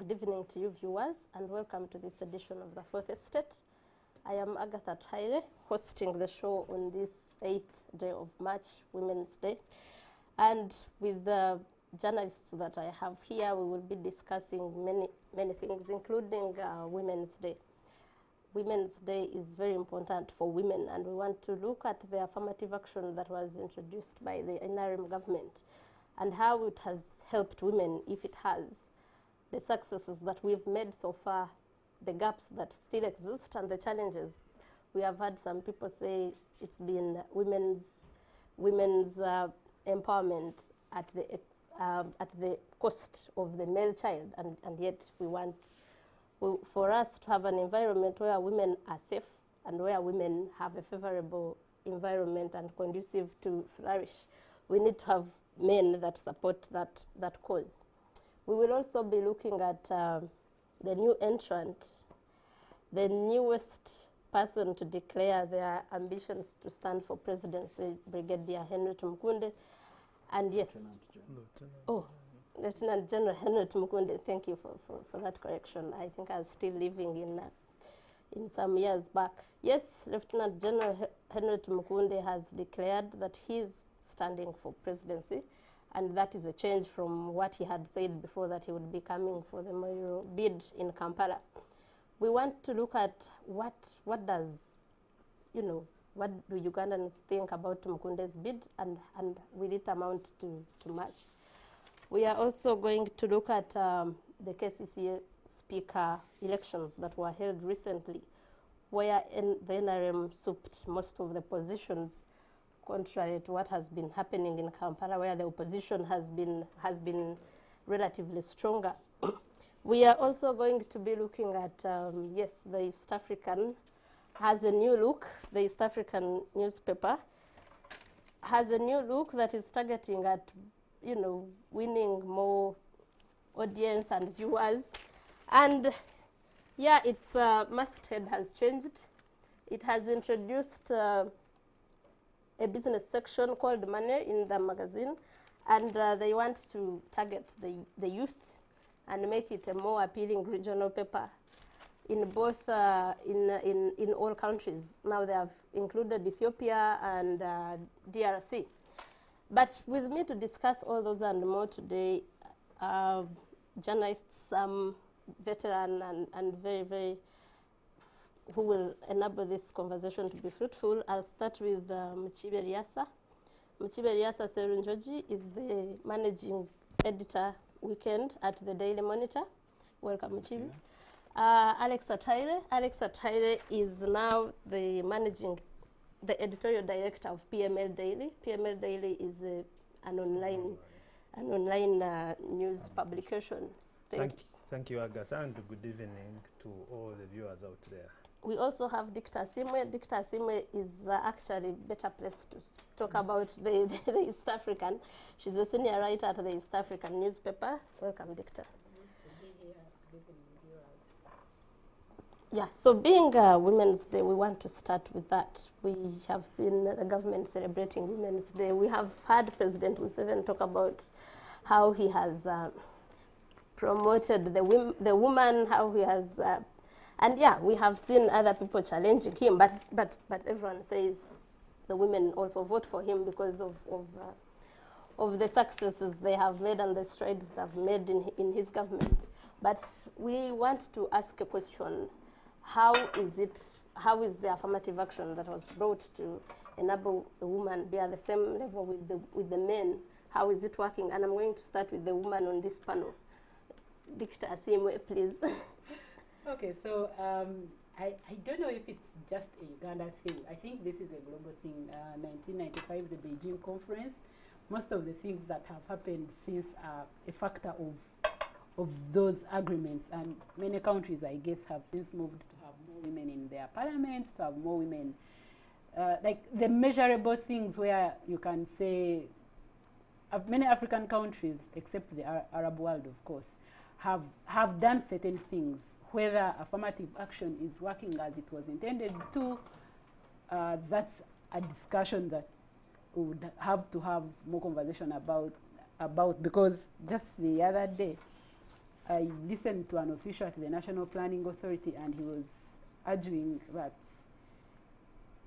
Good evening to you viewers and welcome to this edition of the Fourth Estate. I am Agatha Taire, hosting the show on this 8th day of March, Women's Day. And with the journalists that I have here, we will be discussing many things, including Women's Day. Women's Day is very important for women, and we want to look at the affirmative action that was introduced by the NRM government and how it has helped women, if it has, the successes that we've made so far, the gaps that still exist, and the challenges. We have had some people say it's been women's empowerment at the cost of the male child, and yet we want for us to have an environment where women are safe and where women have a favorable environment and conducive to flourish. We need to have men that support that cause. We will also be looking at the new entrant, the newest person to declare their ambitions to stand for presidency, Brigadier Henry Tumukunde. And yes, Lieutenant General Henry Tumukunde, thank you for that correction. I think I was still living in some years back. Yes, Lieutenant General Henry Tumukunde has declared that he is standing for presidency, and that is a change from what he had said before, that he would be coming for the mayoral bid in Kampala. We want to look at what do Ugandans think about Tumukunde's bid, and will it amount to much? We are also going to look at the KCCA speaker elections that were held recently, where the NRM souped most of the positions, contrary to what has been happening in Kampala, where the opposition has been relatively stronger. We are also going to be looking at, yes, the East African has a new look. The East African newspaper has a new look that is targeting at, winning more audience and viewers. And yeah, its masthead has changed. It has introduced a business section called Money in the magazine, and they want to target the youth and make it a more appealing regional paper in both in all countries. Now they have included Ethiopia and DRC. But with me to discuss all those and more today, journalists, some veteran and very who will enable this conversation to be fruitful. I'll start with Muchibe Riasa. Muchibe Riasa Serunjoji is the managing editor weekend at the Daily Monitor. Welcome, Muchibe. Alexa Taire is now the editorial director of PML Daily. PML Daily is an online news publication. Thank you, Agatha, and good evening to all the viewers out there. We also have Dictor Simwe. Dictor Simwe is actually better placed to talk about the East African. She's a senior writer at the East African newspaper. Welcome, Dictor. Yeah, so being Women's Day, we want to start with that. We have seen the government celebrating Women's Day. We have heard President Museveni talk about how he has promoted the woman, how he has, and yeah, we have seen other people challenging him, but everyone says the women also vote for him because of the successes they have made and the strides they have made in his government. But we want to ask a question. How is the affirmative action that was brought to enable the woman be at the same level with the men? How is it working? And I'm going to start with the woman on this panel. Dictor Asimwe, please. Okay, so I don't know if it's just a Uganda thing. I think this is a global thing. 1995, the Beijing conference, most of the things that have happened since are a factor of those agreements, and many countries, I guess, have since moved to have more women in their parliaments, to have more women, like the measurable things where you can say, many African countries, except the Arab world, of course, have done certain things. Whether affirmative action is working as it was intended to, that's a discussion that we would have to have more conversation about, because just the other day, I listened to an official at the National Planning Authority, and he was arguing that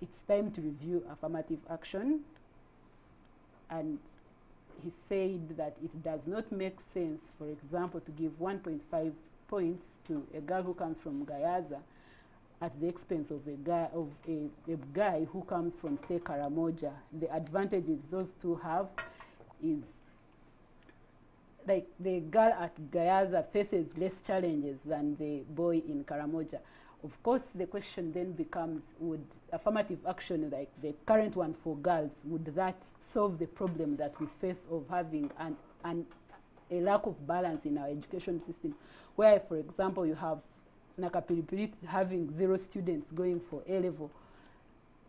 it's time to review affirmative action, and he said that it does not make sense, for example, to give 1.5 points to a girl who comes from Gayaza at the expense of a guy who comes from, say, Karamoja. The advantages those two have is, like, the girl at Gayaza faces less challenges than the boy in Karamoja. Of course, the question then becomes, would affirmative action, like the current one for girls, would that solve the problem that we face of having a lack of balance in our education system, where, for example, you have Nakapilipili having 0 students going for A-level?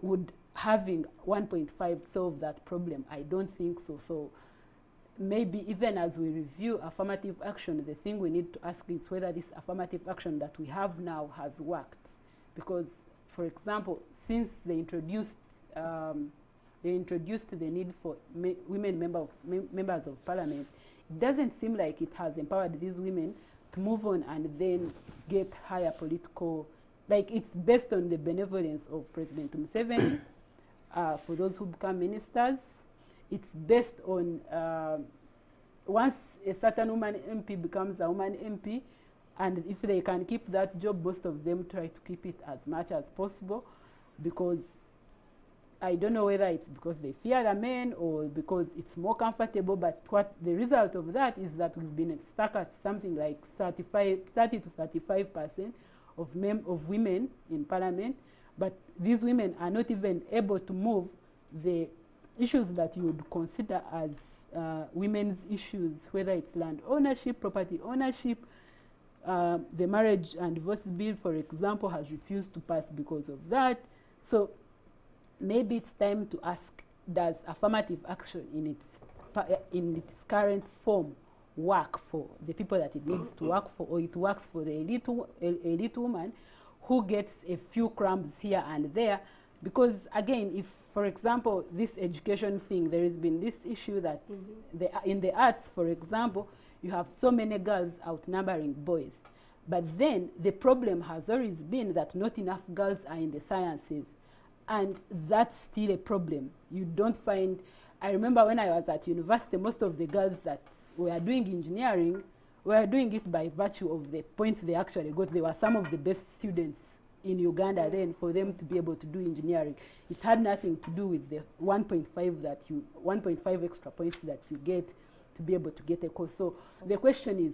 Would having 1.5 solve that problem? I don't think so. So maybe even as we review affirmative action, the thing we need to ask is whether this affirmative action that we have now has worked. Because, for example, since they introduced the need for women members of parliament, it doesn't seem like it has empowered these women to move on and then get higher political, like, it's based on the benevolence of President Museveni for those who become ministers. It's based on once a certain woman MP becomes a woman MP, and if they can keep that job, most of them try to keep it as much as possible, because I don't know whether it's because they fear the men or because it's more comfortable, but what the result of that is that we've been stuck at something like 30 to 35% of women in parliament, but these women are not even able to move the issues that you would consider as women's issues, whether it's land ownership, property ownership. The marriage and divorce bill, for example, has refused to pass because of that. So maybe it's time to ask, does affirmative action in its current form work for the people that it needs to work for, or it works for the elite woman who gets a few crumbs here and there? Because again, if, for example, this education thing, there has been this issue that in the arts, for example, you have so many girls outnumbering boys. But then the problem has always been that not enough girls are in the sciences. And that's still a problem. You don't find, I remember when I was at university, most of the girls that were doing engineering were doing it by virtue of the points they actually got. They were some of the best students in Uganda then for them to be able to do engineering. It had nothing to do with the 1.5 extra points that you get to be able to get a course. So the question is,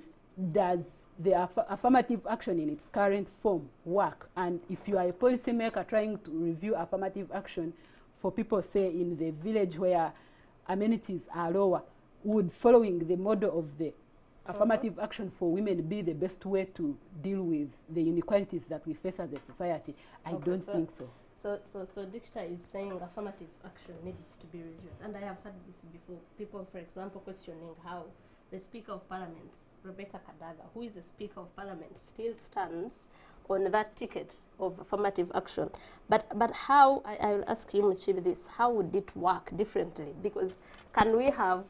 does the affirmative action in its current form work? And if you are a policymaker trying to review affirmative action for people, say, in the village where amenities are lower, would following the model of the affirmative action for women be the best way to deal with the inequalities that we face as a society? I don't think so. So Dicta is saying affirmative action needs to be reviewed. And I have heard this before. People, for example, questioning how the Speaker of Parliament, Rebecca Kadaga, who is the Speaker of Parliament, still stands on that ticket of affirmative action. But how, I will ask you, Muchibi, this, how would it work differently? Because can we have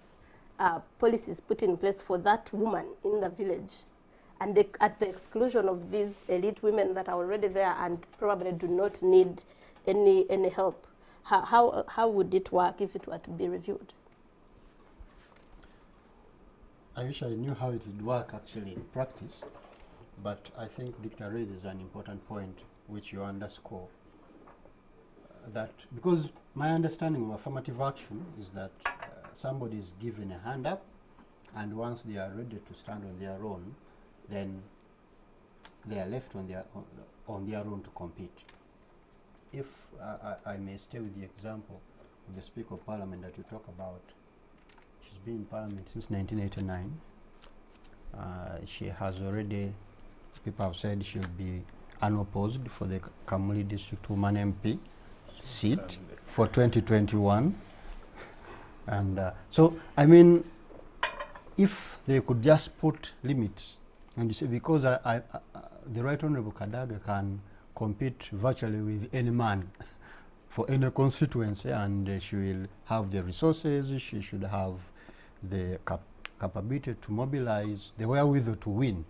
policies put in place for that woman in the village, and at the exclusion of these elite women that are already there and probably do not need any help? How would it work if it were to be reviewed? I wish I knew how it would work actually in practice, but I think Dicta raises an important point which you underscore. That because my understanding of affirmative action is that somebody is given a hand up, and once they are ready to stand on their own, then they are left on their own to compete. If I may stay with the example of the Speaker of Parliament that you talk about, she's been in Parliament since 1989. She has already, people have said she'll be unopposed for the Kamuli District Woman MP seat for 2021. And so, I mean, if they could just put limits, and you say, because the Right Honourable Kadaga can compete virtually with any man for any constituency, and she will have the resources, she should have the capability to mobilize, the wherewithal to win.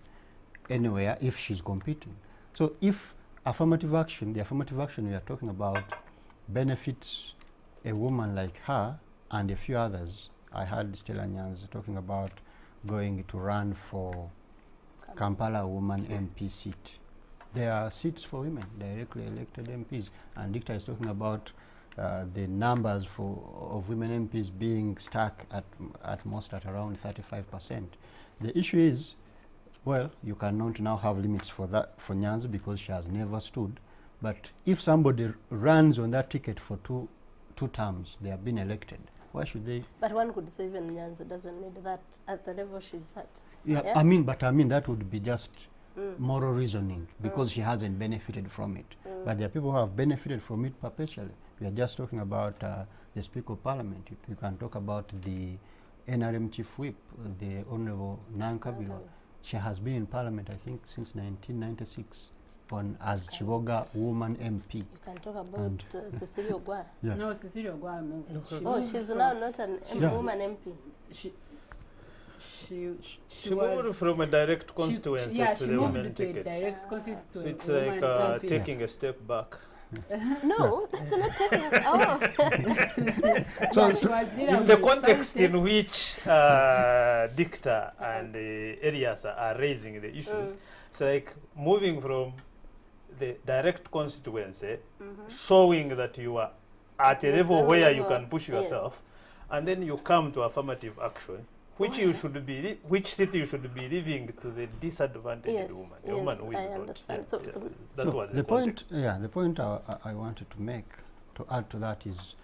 anywhere if she's competing. So if affirmative action, the affirmative action we are talking about, benefits a woman like her and a few others. I heard Stella Nyanzi talking about going to run for Kampala woman MP seat. There are seats for women, directly elected MPs, and Dicta is talking about the numbers of women MPs being stuck at most at around 35%. The issue is, well, you cannot now have limits for that for Nyanzi because she has never stood. But if somebody runs on that ticket for two terms, they have been elected. Why should they? But one could say even Nyanzi doesn't need that at the level she's at. Yeah, Yeah? I mean that would be just moral reasoning because she hasn't benefited from it. But there are people who have benefited from it perpetually. We are just talking about the Speaker of Parliament. You can talk about the NRM Chief Whip, the Honorable Nankabirwa. She has been in Parliament, I think, since 1996 as Chiboga Woman MP. You can talk about Cecilia Ogwa. Yeah. No, Cecilia Ogwa moved. She's now not an woman MP. She moved from a direct constituency to the women ticket. Direct constituency So it's to a like woman taking a step back. No, that's not taking. Oh, So In the context in which Dicta and Elias are raising the issues, it's like moving from the direct constituency, showing that you are at a Yes, level a where you level, can push yes. yourself, and then you come to affirmative action, which you should be, which city you should be leaving to the disadvantaged yes, woman, the yes, woman who is I not. understand. Yeah, So that so was the point, context. the point I wanted to make, to add to that is,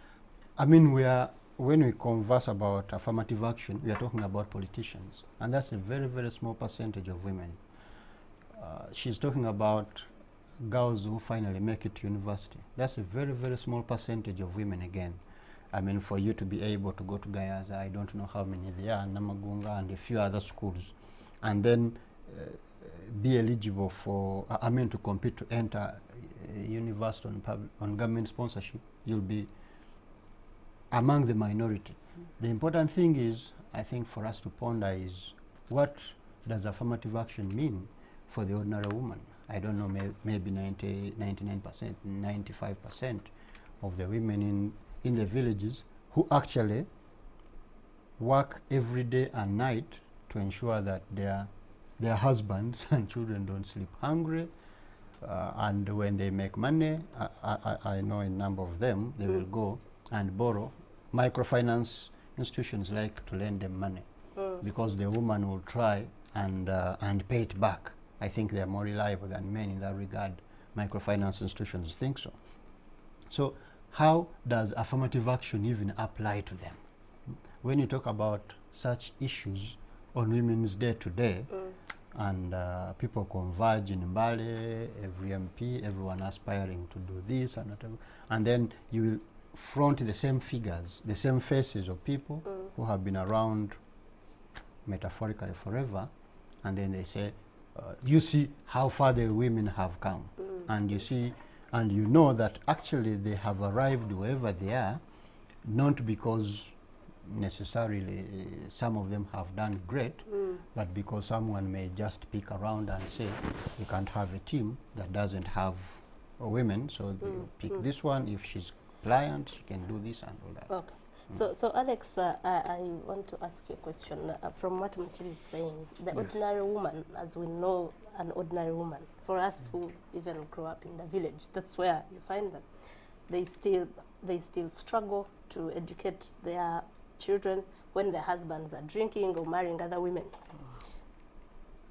I mean, when we converse about affirmative action, we are talking about politicians, and that's a very, very small percentage of women. She's talking about girls who finally make it to university. That's a very, very small percentage of women again. I mean, for you to be able to go to Gayaza, I don't know how many there are, Namagunga and a few other schools, and then be eligible for, to compete to enter university on government sponsorship, you'll be among the minority. The important thing is, I think, for us to ponder is, what does affirmative action mean for the ordinary woman? I don't know, maybe 99%, 95% of the women in the villages who actually work every day and night to ensure that their husbands and children don't sleep hungry, and when they make money, I know a number of them, they will go and borrow. Microfinance institutions like to lend them money because the woman will try and pay it back. I think they are more reliable than men in that regard. Microfinance institutions think so. So how does affirmative action even apply to them? When you talk about such issues on Women's Day today, and people converge in Mbale, every MP, everyone aspiring to do this and whatever, and then you will front the same figures, the same faces of people who have been around metaphorically forever, and then they say, you see how far the women have come, and you see, and you know that actually they have arrived wherever they are, not because necessarily some of them have done great, but because someone may pick pick around and say, you can't have a team that doesn't have women, so you pick this one. If she's pliant, she can do this and all that. okay. So Alex, I want to ask you a question. From what Mchiri is saying, the ordinary woman, as we know, an ordinary woman, for us who even grow up in the village, that's where you find them. They still struggle to educate their children when their husbands are drinking or marrying other women.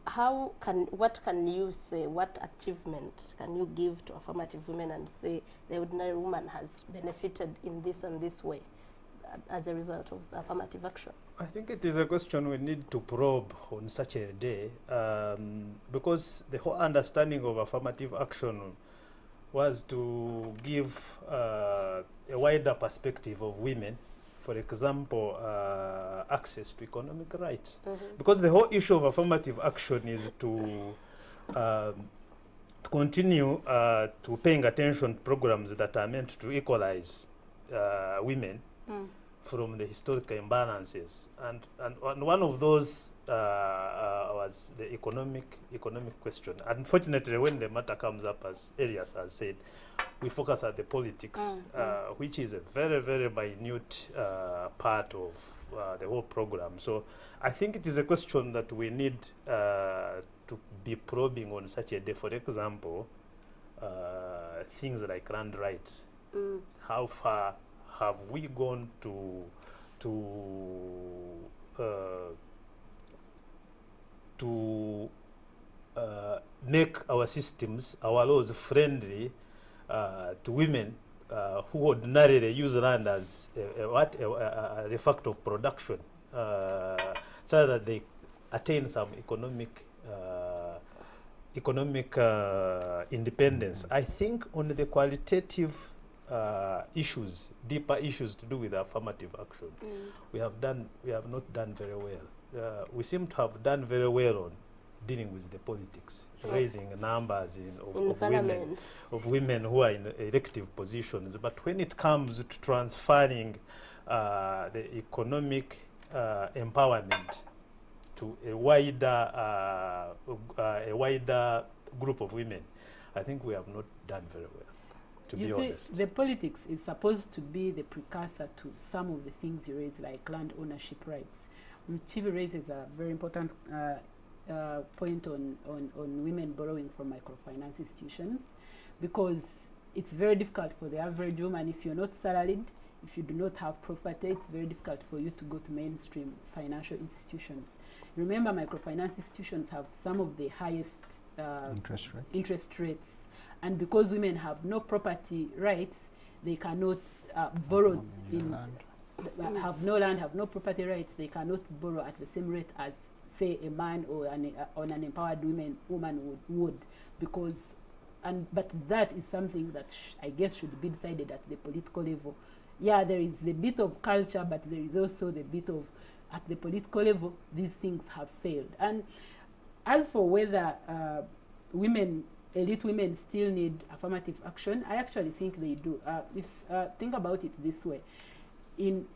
What can you say, what achievement can you give to affirmative women and say the ordinary woman has benefited in this and this way as a result of affirmative action? I think it is a question we need to probe on such a day, because the whole understanding of affirmative action was to give a wider perspective of women, for example, access to economic rights. Because the whole issue of affirmative action is to continue to paying attention to programs that are meant to equalize women from the historical imbalances. And one of those was the economic question. Unfortunately, when the matter comes up, as Elias has said, we focus on the politics, which is a very, very minute part of the whole program. So I think it is a question that we need to be probing on such a day. For example, things like land rights. How far have we gone to make our systems, our laws friendly to women who ordinarily use land as a factor of production, so that they attain some economic independence. I think on the qualitative issues, deeper issues to do with affirmative action, we have not done very well. We seem to have done very well on dealing with the politics, raising numbers of women who are in elective positions. But when it comes to transferring the economic empowerment to a wider group of women, I think we have not done very well, to be honest. The politics is supposed to be the precursor to some of the things you raise, like land ownership rights. Chibi raises a very important point on women borrowing from microfinance institutions, because it's very difficult for the average woman. If you're not salaried, if you do not have property, it's very difficult for you to go to mainstream financial institutions. Remember, microfinance institutions have some of the highest interest rates, and because women have no property rights, they cannot borrow have no land, have no property rights. They cannot borrow at the same rate as, say, a man or an empowered woman would, because, but that is something that I guess should be decided at the political level. Yeah, there is the bit of culture, but there is also the bit of, at the political level, these things have failed. And as for whether elite women still need affirmative action, I actually think they do. Think about it this way. In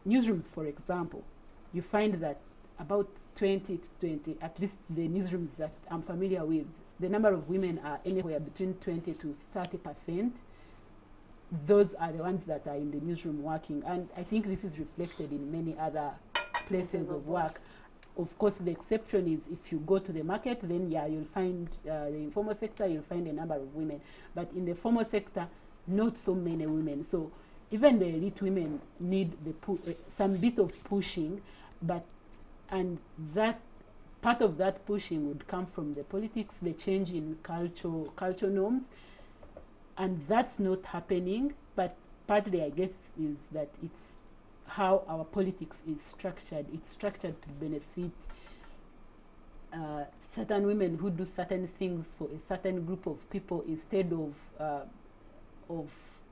newsrooms, for example, you find that about 20 to 20, at least the newsrooms that I'm familiar with, the number of women are anywhere between 20 to 30%. Those are the ones that are in the newsroom working. And I think this is reflected in many other places of work. Of course, the exception is if you go to the market, then yeah, you'll find the informal sector, you'll find a number of women. But in the formal sector, not so many women. So even the elite women need some bit of pushing, and that part of that pushing would come from the politics, the change in cultural norms, and that's not happening. But partly, I guess, is that it's how our politics is structured. It's structured to benefit certain women who do certain things for a certain group of people instead of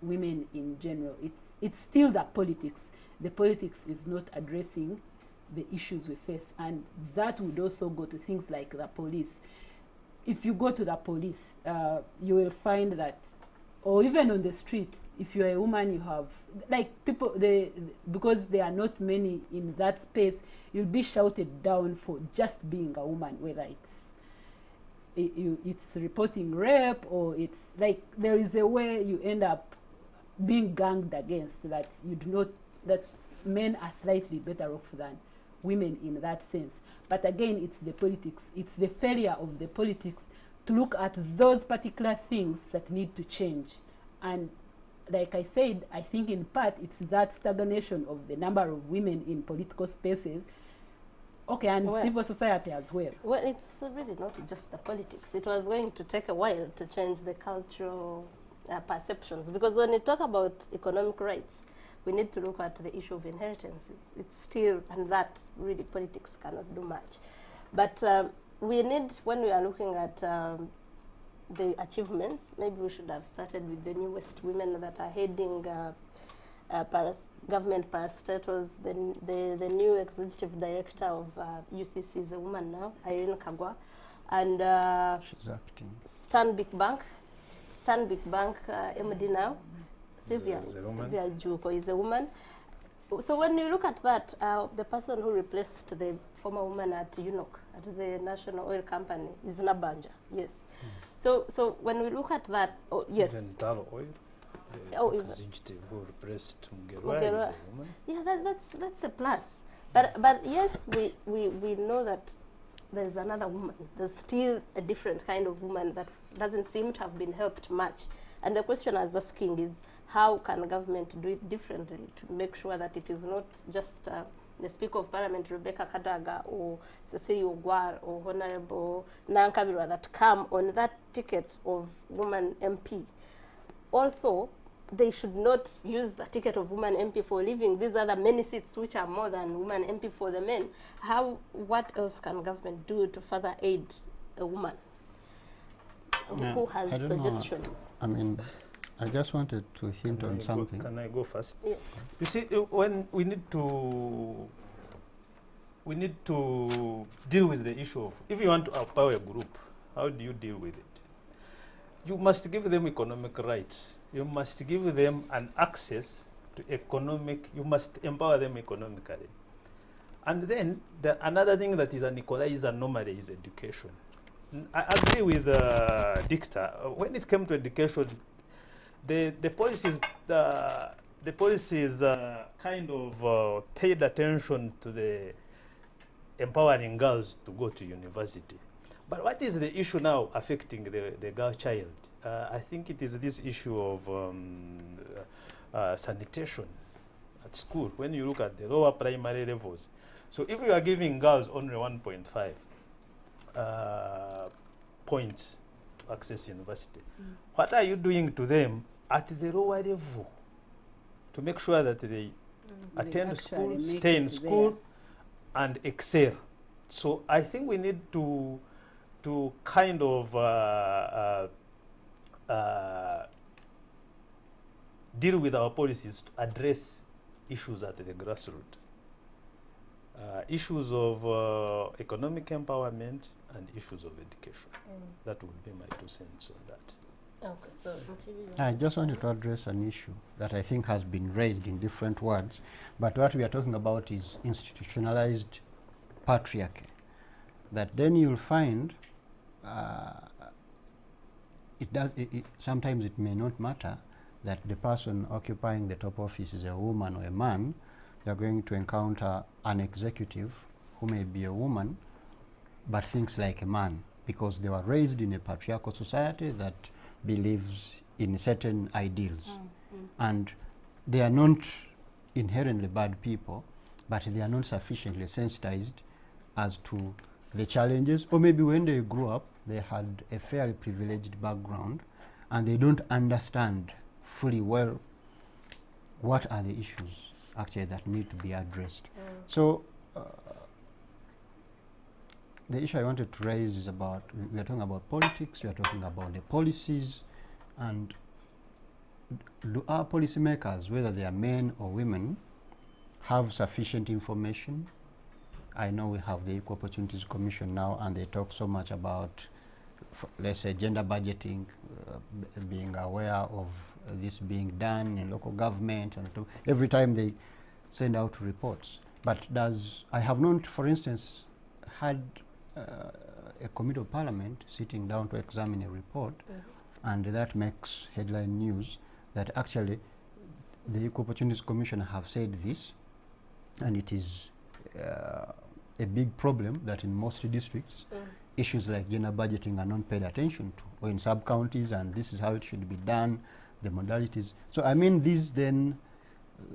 women in general. It's still that politics. The politics is not addressing the issues we face, and that would also go to things like the police. If you go to the police, you will find that, or even on the street, if you're a woman, you have, like, people, because there are not many in that space, you'll be shouted down for just being a woman, whether it's reporting rape, or it's like there is a way you end up being ganged against, that you do not, that men are slightly better off than women in that sense. But again, it's the politics. It's the failure of the politics to look at those particular things that need to change. And like I said, I think in part it's that stagnation of the number of women in political spaces. Okay, and civil society as well. Well, it's really not just the politics. It was going to take a while to change the cultural perceptions, because when you talk about economic rights, we need to look at the issue of inheritance. It's still, and that really politics cannot do much. But we need, when we are looking at the achievements, maybe we should have started with the newest women that are heading government parastatals. The new executive director of UCC is a woman now, Irene Kagwa, and she's acting. Stanbic Bank MD now, Sylvia Juko is a woman. So when you look at that, the person who replaced the former woman at UNOC, at the National Oil Company, is Nabanja. Yes. So when we look at that, yes. Even Talo Oil, Oh, even executive who replaced Mugerwa is Mugerwa. a woman. Yeah, that's a plus. But yes, we know that there's another woman. There's still a different kind of woman that doesn't seem to have been helped much. And the question I was asking is, how can government do it differently to make sure that it is not just the Speaker of Parliament, Rebecca Kadaga, or Cecilia Ogwar, or Honorable Nankabirwa that come on that ticket of woman MP. Also, they should not use the ticket of woman MP for leaving these other many seats which are more than woman MP for the men. What else can government do to further aid a woman? Who has I don't know. suggestions? I mean, I just wanted to hint on something. Can I go first? Yeah. You see, when we need to deal with the issue of, if you want to empower a group, how do you deal with it? You must give them economic rights. You must give them an access to you must empower them economically. And then another thing that is an equalizer normally is education. I agree with Dicta. When it came to education, the policies kind of paid attention to the empowering girls to go to university. But what is the issue now affecting the girl child? I think it is this issue of sanitation at school. When you look at the lower primary levels, so if you are giving girls only 1.5 points to access university, what are you doing to them at the lower level to make sure that they attend school, stay in school, and excel? So I think we need to kind of deal with our policies to address issues at the grassroots. Issues of economic empowerment and issues of education. That would be my 2 cents on that. Okay, so I just wanted to address an issue that I think has been raised in different words, but what we are talking about is institutionalized patriarchy. That then you'll find sometimes it may not matter that the person occupying the top office is a woman or a man. You're going to encounter an executive who may be a woman but thinks like a man because they were raised in a patriarchal society that believes in certain ideals. And they are not inherently bad people, but they are not sufficiently sensitized as to the challenges, or maybe when they grew up they had a fairly privileged background and they don't understand fully well what are the issues actually that need to be addressed. So the issue I wanted to raise is about, we are talking about politics, we are talking about the policies, and do our policymakers, whether they are men or women, have sufficient information? I know we have the Equal Opportunities Commission now, and they talk so much about, let's say, gender budgeting, being aware of this being done in local government, and every time they send out reports. But I have not, for instance, had a committee of parliament sitting down to examine a report, and that makes headline news that actually the Equal Opportunities Commission have said this, and it is a big problem that in most districts issues like gender budgeting are not paid attention to, or in sub-counties, and this is how it should be done, the modalities. So I mean, these then,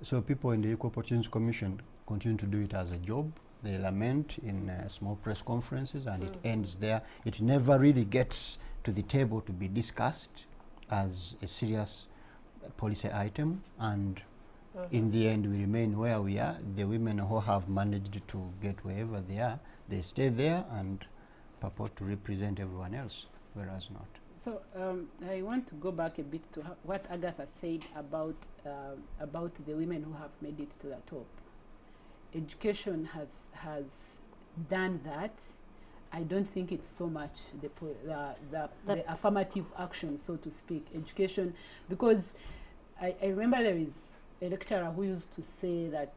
so people in the Equal Opportunities Commission continue to do it as a job. They lament in small press conferences, and it ends there. It never really gets to the table to be discussed as a serious policy item, and in the end we remain where we are. The women who have managed to get wherever they are, they stay there and purport to represent everyone else, whereas not. So I want to go back a bit to what Agatha said about the women who have made it to the top. Education has done that. I don't think it's so much the affirmative action, so to speak, education, because I remember there is a lecturer who used to say that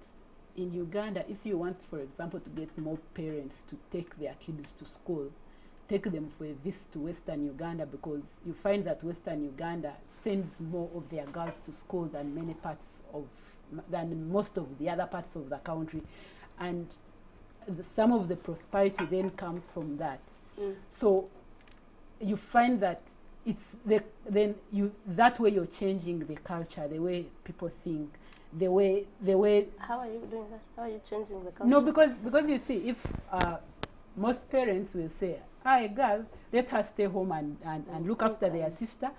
in Uganda, if you want, for example, to get more parents to take their kids to school, take them for a visit to Western Uganda, because you find that Western Uganda sends more of their girls to school than most of the other parts of the country, and some of the prosperity then comes from that. So you find that that way you're changing the culture, the way people think, the way. How are you doing that? How are you changing the culture? No, because you see, if most parents will say, "Hi, girl, let her stay home and look after their sister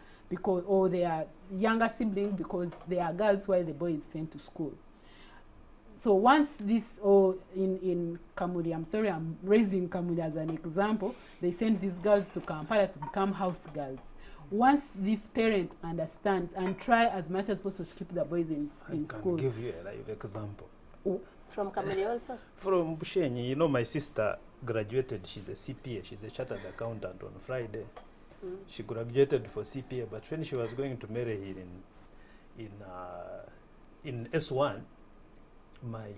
or their younger sibling, because they are girls while the boy is sent to school." So once this, or in Kamuli, I'm sorry, I'm raising Kamuli as an example, they send these girls to Kampala to become house girls. Once this parent understands and try as much as possible to keep the boys in school. I can give you a live example. From Kamuli also? From Bushenyi, you know, my sister graduated, she's a CPA, she's a chartered accountant on Friday. She graduated for CPA, but when she was going to marry in S1, my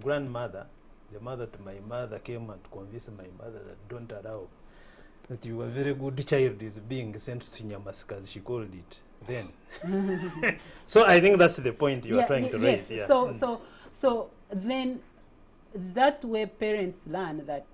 grandmother, the mother to my mother, came and convinced my mother that don't allow that you a very good child is being sent to Nyamaska, as she called it then. So I think that's the point you are trying to raise. Yeah. So then that way parents learn that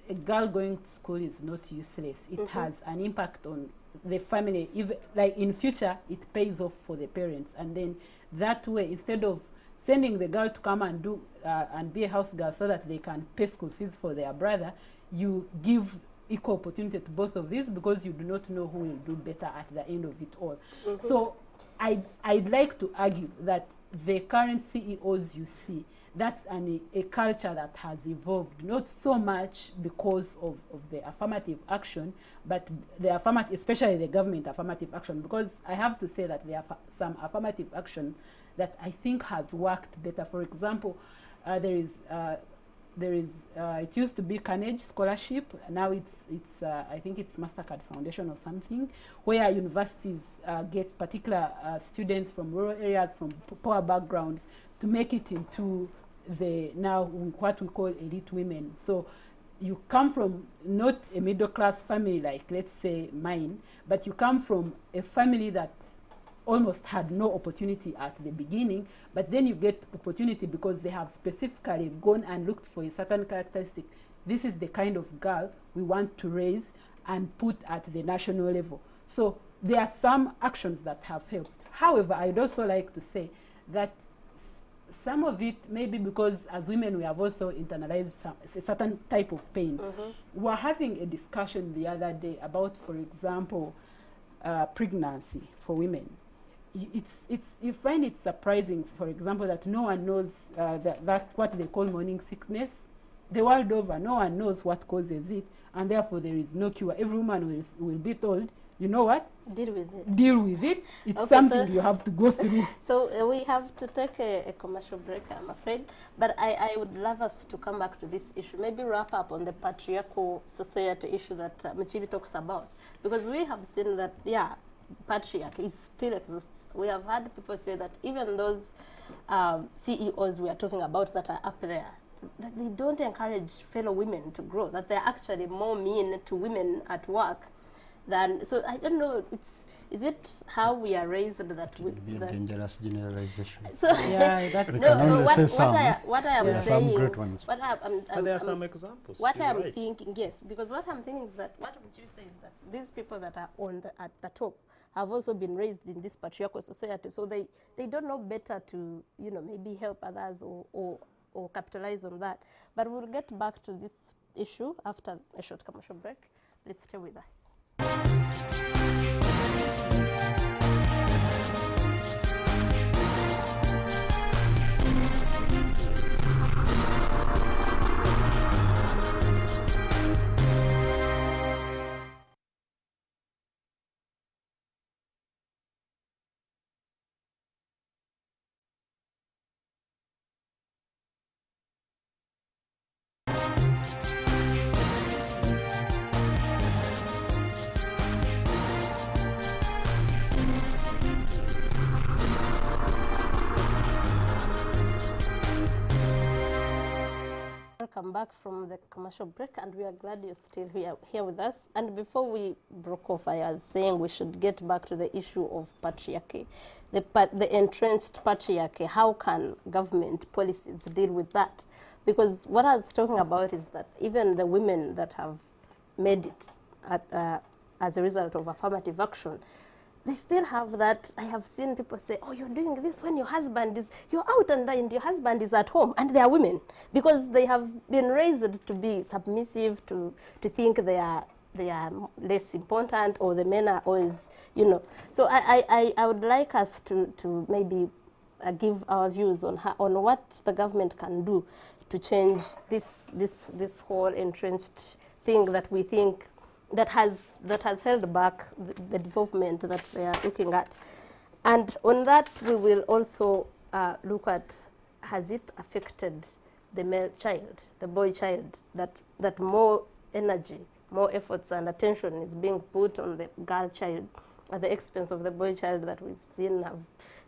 a girl going to school is not useless. It has an impact on the family. If, like in future, it pays off for the parents. And then that way, instead of sending the girl to come and do and be a house girl so that they can pay school fees for their brother, you give equal opportunity to both of these, because you do not know who will do better at the end of it all. So I'd like to argue that the current CEOs you see, that's a culture that has evolved, not so much because of the affirmative action, but the affirmative, especially the government affirmative action, because I have to say that there are some affirmative action that I think has worked better. For example, there is it used to be Carnegie Scholarship. Now it's I think it's MasterCard Foundation or something, where universities get particular students from rural areas, from poor backgrounds, to make it into what we call elite women. So you come from not a middle class family like, let's say, mine, but you come from a family that almost had no opportunity at the beginning, but then you get opportunity because they have specifically gone and looked for a certain characteristic. This is the kind of girl we want to raise and put at the national level. So there are some actions that have helped. However, I'd also like to say that some of it may be because as women we have also internalized a certain type of pain. We were having a discussion the other day about, for example, pregnancy for women. You find it surprising, for example, that no one knows that what they call morning sickness. The world over, no one knows what causes it, and therefore there is no cure. Every woman will be told, you know what? Deal with it. Deal with it. It's Okay, something so you have to go through. So we have to take a commercial break, I'm afraid. But I would love us to come back to this issue. Maybe wrap up on the patriarchal society issue that Michivi talks about. Because we have seen that, patriarchy still exists. We have had people say that even those CEOs we are talking about that are up there, that they don't encourage fellow women to grow, that they're actually more mean to women at work than, so I don't know, is it how we are raised that It would be a dangerous generalization. So Yeah, that's We can only say some. what I am There are saying, some great ones. what But there are some examples. what You're I'm right. thinking, yes, because what I'm thinking is that what you say is that these people that are at the top have also been raised in this patriarchal society, so they don't know better to, maybe help others or capitalize on that. But we'll get back to this issue after a short commercial break. Please stay with us. welcome back from the commercial break, and we are glad you're still here with us. And before we broke off, I was saying we should get back to the issue of patriarchy, the entrenched patriarchy. How can government policies deal with that? Because what I was talking about is that even the women that have made it as a result of affirmative action, they still have that. I have seen people say, oh, you're doing this when your husband is, you're out and your husband is at home. And they are women because they have been raised to be submissive, to think they are less important, or the men are always, you know. So I would like us to maybe give our views on what the government can do to change this whole entrenched thing that we think that has held back the development that they are looking at. And on that, we will also look at, has it affected the male child, the boy child, that more energy, more efforts and attention is being put on the girl child at the expense of the boy child that we've seen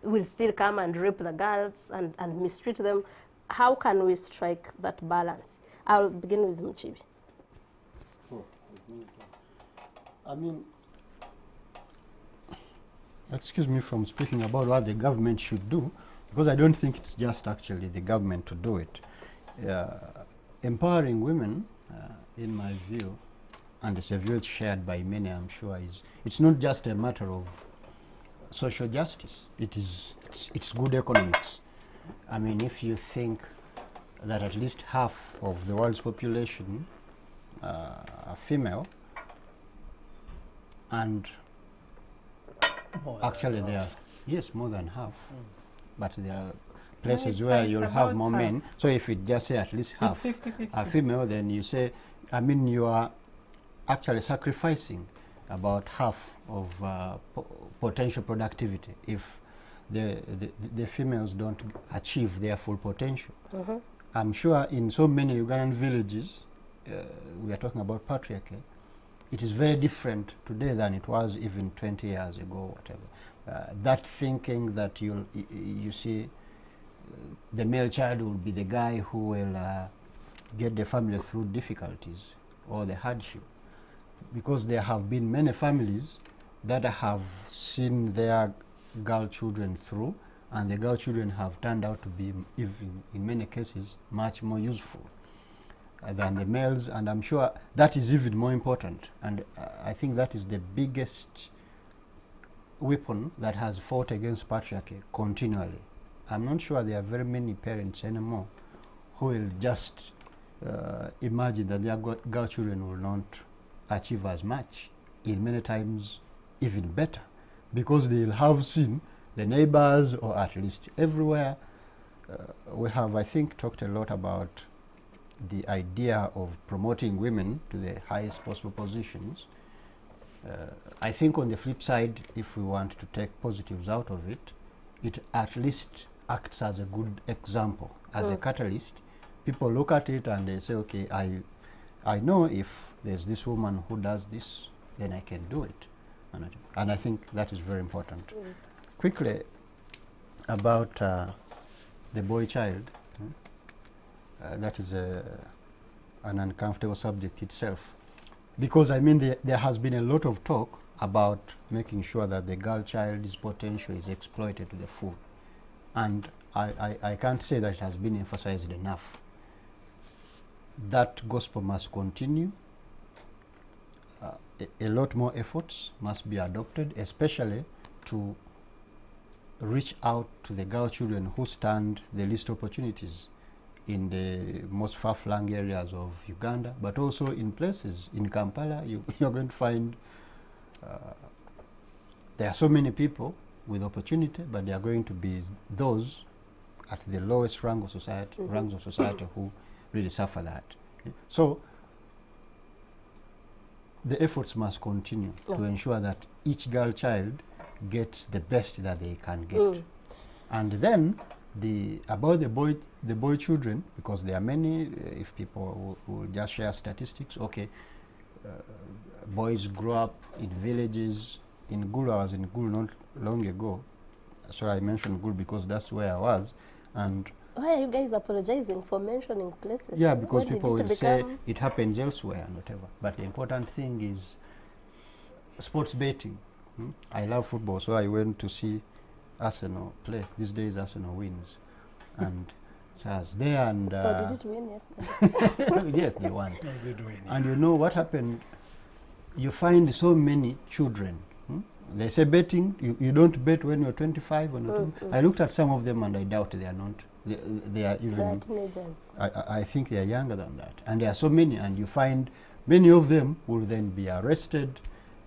will still come and rape the girls and mistreat them. How can we strike that balance? I'll begin with Mchibi. I mean, excuse me from speaking about what the government should do, because I don't think it's just actually the government to do it. Empowering women, in my view, and it's a view shared by many, I'm sure, it's not just a matter of social justice. It's good economics. I mean, if you think that at least half of the world's population are female, and actually they are, yes, more than half, but there are places where you'll have more men. So if you just say at least half 50-50. are female, then you say, I mean, you are actually sacrificing about half of potential productivity if the females don't achieve their full potential. I'm sure in so many Ugandan villages, we are talking about patriarchy, it is very different today than it was even 20 years ago, whatever. That thinking that you see the male child will be the guy who will get the family through difficulties or the hardship. Because there have been many families that have seen their girl children through, and the girl children have turned out to be, even in many cases, much more useful than the males, and I'm sure that is even more important. And I think that is the biggest weapon that has fought against patriarchy continually. I'm not sure there are very many parents anymore who will just imagine that their girl children will not achieve as much, in many times even better, because they'll have seen the neighbors, or at least everywhere. We have, I think, talked a lot about the idea of promoting women to the highest possible positions. I think on the flip side, if we want to take positives out of it, it at least acts as a good example, as a catalyst. People look at it and they say, okay, I know if there's this woman who does this, then I can do it. And I think that is very important. Quickly, about the boy child, that is an uncomfortable subject itself. Because, I mean, there has been a lot of talk about making sure that the girl child's potential is exploited to the full. And I can't say that it has been emphasized enough. That gospel must continue. A lot more efforts must be adopted, especially to reach out to the girl children who stand the least opportunities in the most far-flung areas of Uganda, but also in places in Kampala. You're going to find there are so many people with opportunity, but there are going to be those at the lowest rank of society, ranks of society, who really suffer that. So the efforts must continue to ensure that each girl child gets the best that they can get. And then about the boy children, because there are many, if people will just share statistics, okay, boys grow up in villages. In Gulu, I was in Gulu not long ago, so I mentioned Gulu because that's where I was, and Why are you guys apologizing for mentioning places? Yeah, because When did people it will say become- it happens elsewhere and whatever. But the important thing is sports betting. I love football, so I went to see Arsenal play. These days, Arsenal wins. And so I was there and... Oh, did it win yesterday? yes, they won. No, they do it. And you know what happened? You find so many children. They say betting, you don't bet when you're 25 or not. I looked at some of them and I doubt they are not. They are They are even, teenagers. I think they are younger than that. And there are so many, and you find many of them will then be arrested.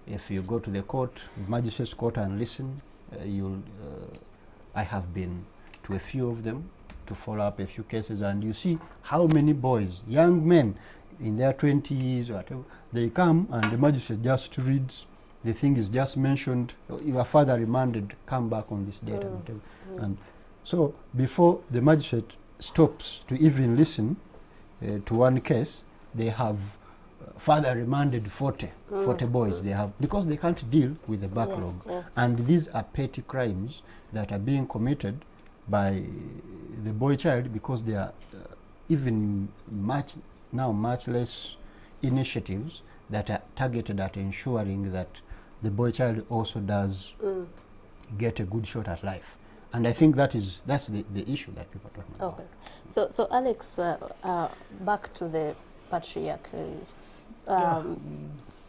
If you go to the court, magistrate's court, and listen, I have been to a few of them to follow up a few cases, and you see how many boys, young men in their 20s, whatever, they come and the magistrate just reads, the thing is just mentioned, your father remanded, come back on this date, and whatever. And so before the magistrate stops to even listen to one case, they have further remanded 40 boys they have, because they can't deal with the backlog. Yeah. And these are petty crimes that are being committed by the boy child, because there are even much less initiatives that are targeted at ensuring that the boy child also does get a good shot at life. And I think that's the issue that people are talking about. Okay. So Alex, back to the patriarchy,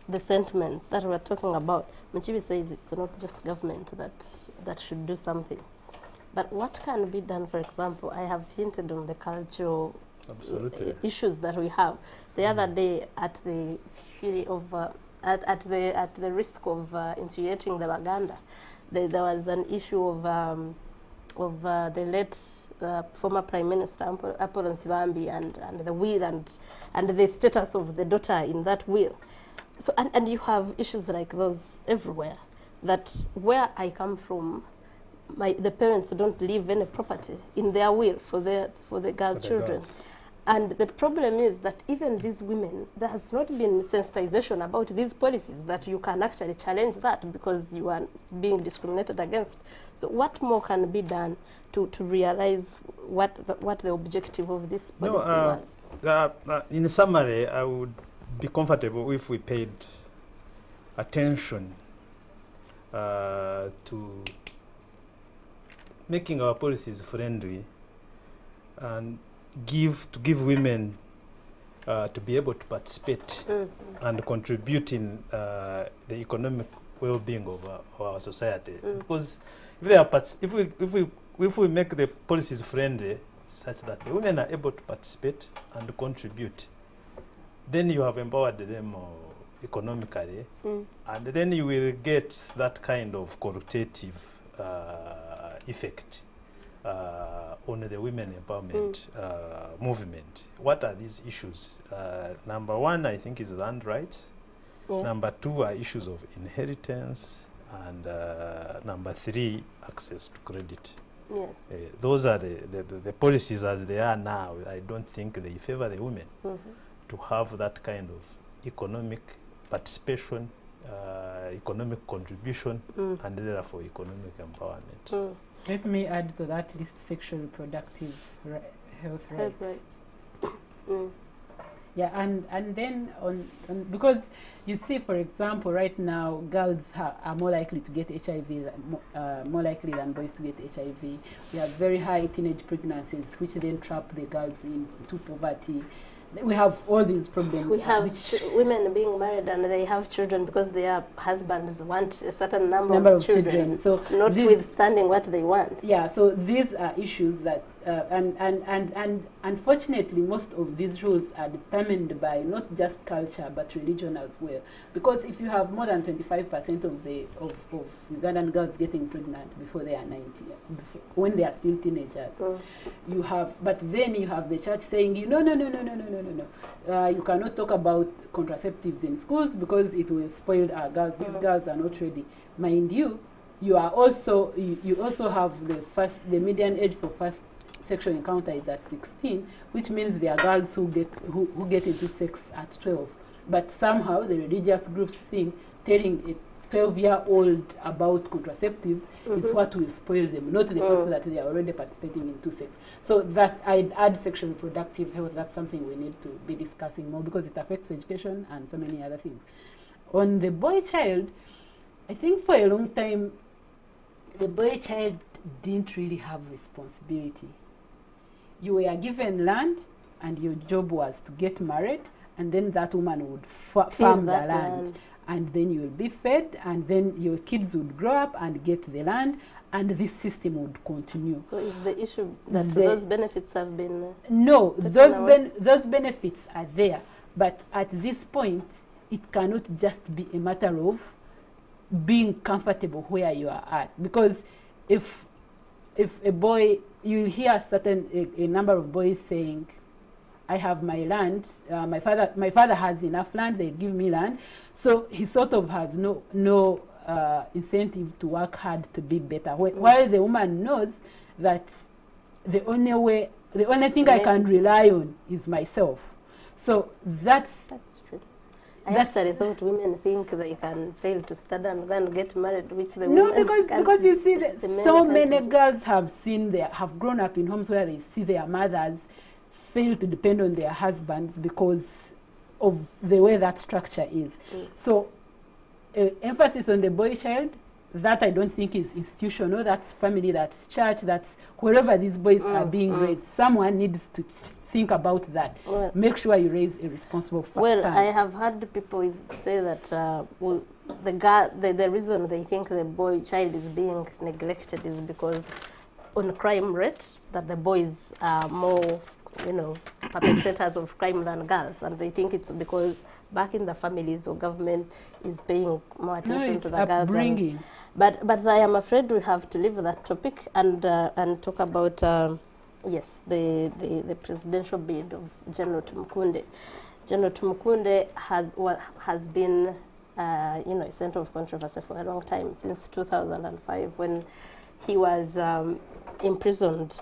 the sentiments that we're talking about. Mchibi says it's not just government that should do something. But what can be done? For example, I have hinted on the cultural issues that we have. The other day, at the fury of at the risk of infuriating the Baganda, there was an issue of the late former Prime Minister Apollo Nsibambi and the will and the status of the daughter in that will. So and you have issues like those everywhere. That where I come from, the parents don't leave any property in their will for the girl children. And the problem is that even these women, there has not been sensitization about these policies that you can actually challenge that because you are being discriminated against. So what more can be done to realize what the objective of this policy was? In summary, I would be comfortable if we paid attention to making our policies friendly and give women to be able to participate and contribute in the economic well-being of our society. Because if we make the policies friendly such that the women are able to participate and contribute, then you have empowered them economically, and then you will get that kind of qualitative effect on the women empowerment movement. What are these issues? Number one, I think, is land rights. Yeah. Number two are issues of inheritance. And number three, access to credit. Yes. Those are the policies as they are now. I don't think they favor the women to have that kind of economic participation, economic contribution, and therefore economic empowerment. Let me add to that list sexual reproductive health rights. Yeah, and then on because you see, for example, right now girls are more likely to get HIV, more likely than boys to get HIV. We have very high teenage pregnancies, which then trap the girls into poverty. We have all these problems. We have women being married and they have children because their husbands want a certain number of children. So notwithstanding what they want. Yeah, so these are issues that, and unfortunately, most of these rules are determined by not just culture but religion as well. Because if you have more than 25% of Ugandan girls getting pregnant before they are 90, when they are still teenagers, you have. But then you have the church saying, no. You cannot talk about contraceptives in schools because it will spoil our girls. These girls are not ready. Mind you, you also have the median age for first sexual encounter is at 16, which means there are girls who get into sex at 12. But somehow the religious groups think telling 12-year-old about contraceptives is what will spoil them, not the fact that they are already participating in two sex. So that I'd add sexual reproductive health. That's something we need to be discussing more because it affects education and so many other things. On the boy child, I think for a long time, the boy child didn't really have responsibility. You were given land and your job was to get married, and then that woman would farm the land. And then you will be fed, and then your kids would grow up and get the land, and this system would continue. So is the issue that those benefits have been... No, those benefits are there, but at this point, it cannot just be a matter of being comfortable where you are at. Because if a boy, you'll hear a number of boys saying, I have my land, my father has enough land, they give me land. So he sort of has no incentive to work hard to be better. While the woman knows that the only thing I can rely on is myself. So that's true. I actually thought women think they can fail to study and then get married, which the no, women because you see, so many can't. girls have grown up in homes where they see their mothers fail to depend on their husbands because of the way that structure is. So emphasis on the boy child, that I don't think is institutional. That's family, that's church, that's wherever these boys are being raised. Someone needs to think about that. Well, make sure you raise a responsible son. Well, I have heard people say that the reason they think the boy child is being neglected is because on crime rate, that the boys are more, perpetrators of crime than girls, and they think it's because back in the families or government is paying more attention to the girls. But I am afraid we have to leave that topic and talk about yes, the presidential bid of General Tumukunde. General Tumukunde has been a center of controversy for a long time, since 2005, when he was imprisoned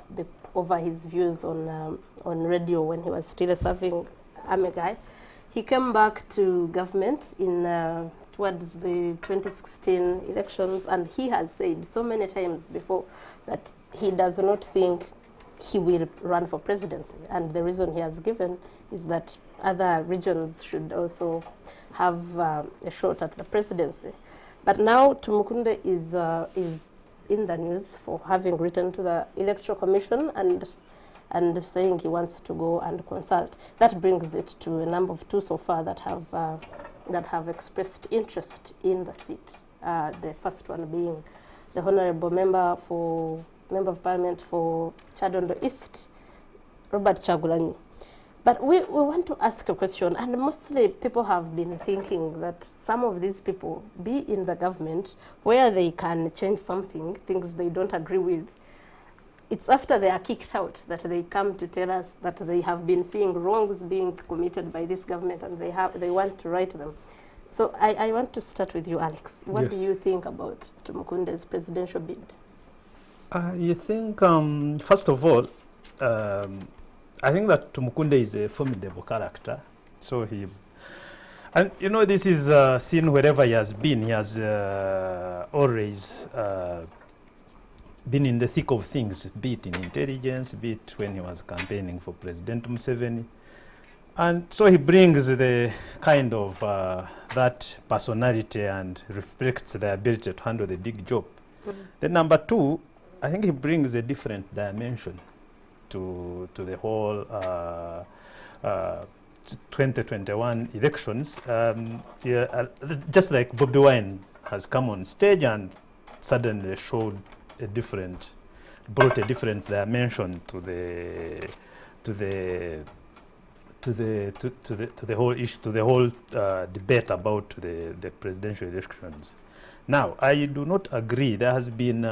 over his views on radio when he was still a serving army guy. He came back to government in towards the 2016 elections, and he has said so many times before that he does not think he will run for presidency, and the reason he has given is that other regions should also have a shot at the presidency. But now Tumukunde is in the news for having written to the Electoral Commission and saying he wants to go and consult. That brings it to a number of two so far that have expressed interest in the seat. The first one being the Honourable Member of Parliament for Chadondo East, Robert Chagulanyi. But we want to ask a question, and mostly people have been thinking that some of these people be in the government where they can change something, things they don't agree with. It's after they are kicked out that they come to tell us that they have been seeing wrongs being committed by this government and they want to right them. So I want to start with you, Alex. What do you think about Tumukunde's presidential bid? You think, first of all, I think that Tumukunde is a formidable character. So this is seen wherever he has been. He has always been in the thick of things, be it in intelligence, be it when he was campaigning for President Museveni. And so he brings the kind of that personality and reflects the ability to handle the big job. Then number two, I think he brings a different dimension to the whole 2021 elections. Just like Bobi Wine has come on stage and suddenly brought a different dimension to the whole issue, to the whole debate about the presidential elections. Now, I do not agree. There has been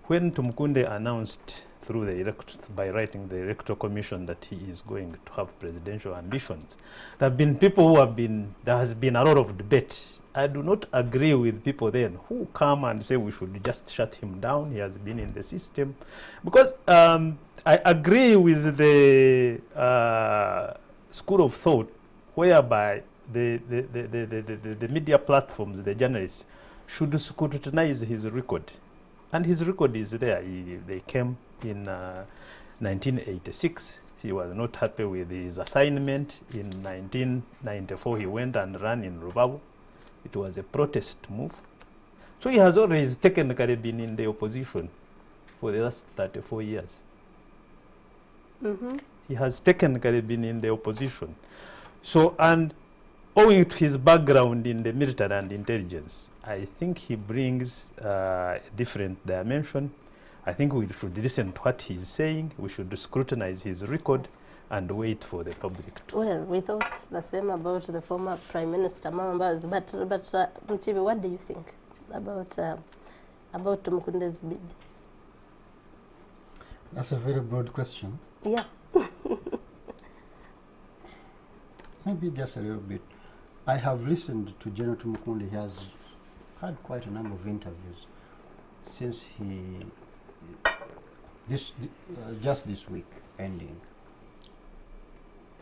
when Tumukunde announced by writing the Electoral Commission that he is going to have presidential ambitions, there have been people there has been a lot of debate. I do not agree with people then who come and say we should just shut him down. He has been in the system. Because I agree with the school of thought whereby the media platforms, the journalists, should scrutinize his record. And his record is there. They came in 1986. He was not happy with his assignment. In 1994, he went and ran in Rubavu. It was a protest move. So he has always technically been in the opposition for the last 34 years. Mm-hmm. He has technically been in the opposition. So, and owing to his background in the military and intelligence, I think he brings a different dimension. I think we should listen to what he's saying. We should scrutinize his record and wait for the public to. Well, we thought the same about the former Prime Minister Mambaz, but Mchibi, what do you think about Tumukunde's bid? That's a very broad question. Yeah. Maybe just a little bit. I have listened to General Tumukunde. He has had quite a number of interviews since just this week ending.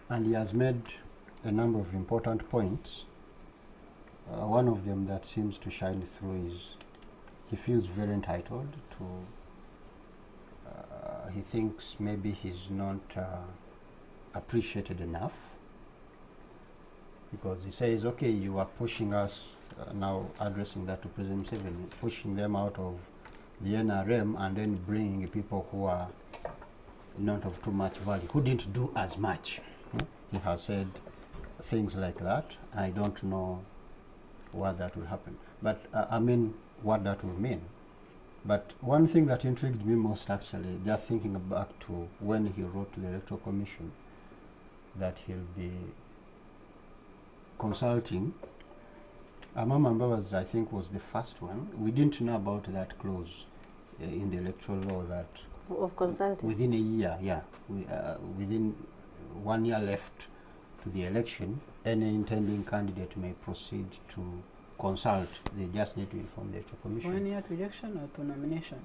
And he has made a number of important points. One of them that seems to shine through is he feels very entitled to, he thinks maybe he's not appreciated enough, because he says, okay, you are pushing us, now addressing that to President Museveni, pushing them out of the NRM and then bringing people who are not of too much value, who didn't do as much. He has said things like that. I don't know what that will happen, but I mean what that will mean. But one thing that intrigued me most, actually, just thinking back to when he wrote to the Electoral Commission that he'll be consulting, Amama Mbabazi, I think, was the first one. We didn't know about that clause in the electoral law that Of consulting. within a year, within 1 year left to the election, any intending candidate may proceed to consult. They just need to inform the Electoral Commission. 1 year to election or to nomination?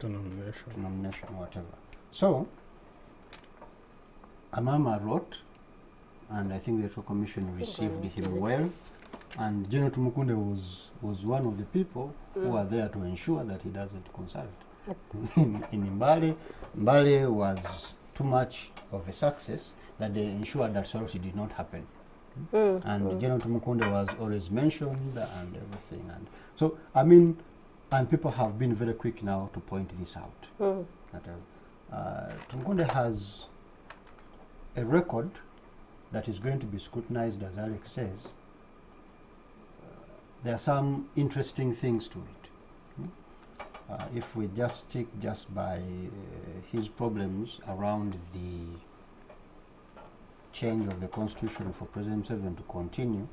To nomination. To nomination, whatever. So, Amama wrote, and I think the Electoral Commission received him well. And General Tumukunde was one of the people who were there to ensure that he doesn't consult. in Mbale, Mbale was too much of a success that they ensured that sorority did not happen. And General Tumukunde was always mentioned and everything. And so, I mean, and people have been very quick now to point this out. That Tumukunde has a record that is going to be scrutinized, as Alex says. There are some interesting things to it. If we just stick just by his problems around the change of the constitution for President Museveni to continue,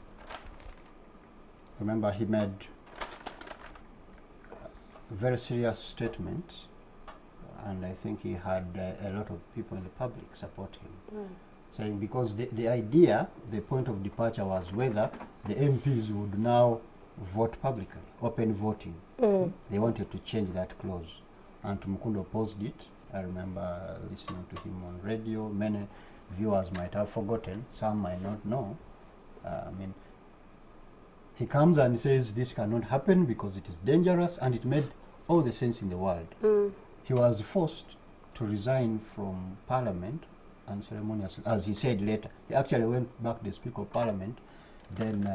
remember he made very serious statements, and I think he had a lot of people in the public support him. Saying because the idea, the point of departure was whether the MPs would now vote publicly, open voting. They wanted to change that clause, and Tumukunde opposed it. I remember listening to him on radio. Many viewers might have forgotten, some might not know. I mean, he comes and says this cannot happen because it is dangerous, and it made all the sense in the world. He was forced to resign from Parliament unceremoniously, as he said later. He actually went back to the Speaker of Parliament, then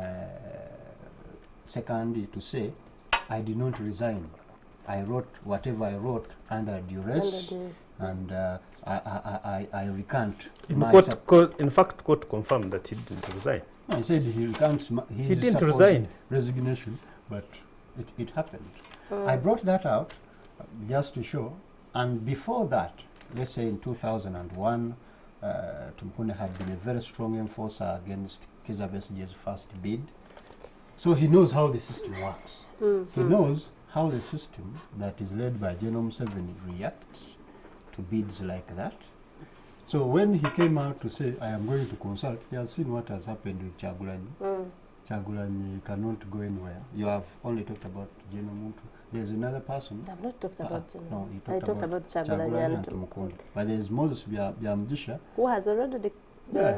secondly to say, I did not resign. I wrote whatever I wrote under duress, and I recant. In fact, court confirmed that he didn't resign. No, he said he recants. He didn't resign. Resignation, but it happened. I brought that out just to show. And before that, let's say in 2001, Tumukunde had been a very strong enforcer against Kizza Besigye's first bid. So he knows how the system works. He knows how the system that is led by General Museveni reacts to bids like that. So when he came out to say, I am going to consult, he has seen what has happened with Kyagulanyi. Kyagulanyi cannot go anywhere. You have only talked about General Muntu. There's another person. I've not talked about him. No, I talked about Kyagulanyi and Tumukunde. But there is Moses Byamjisha. Who has already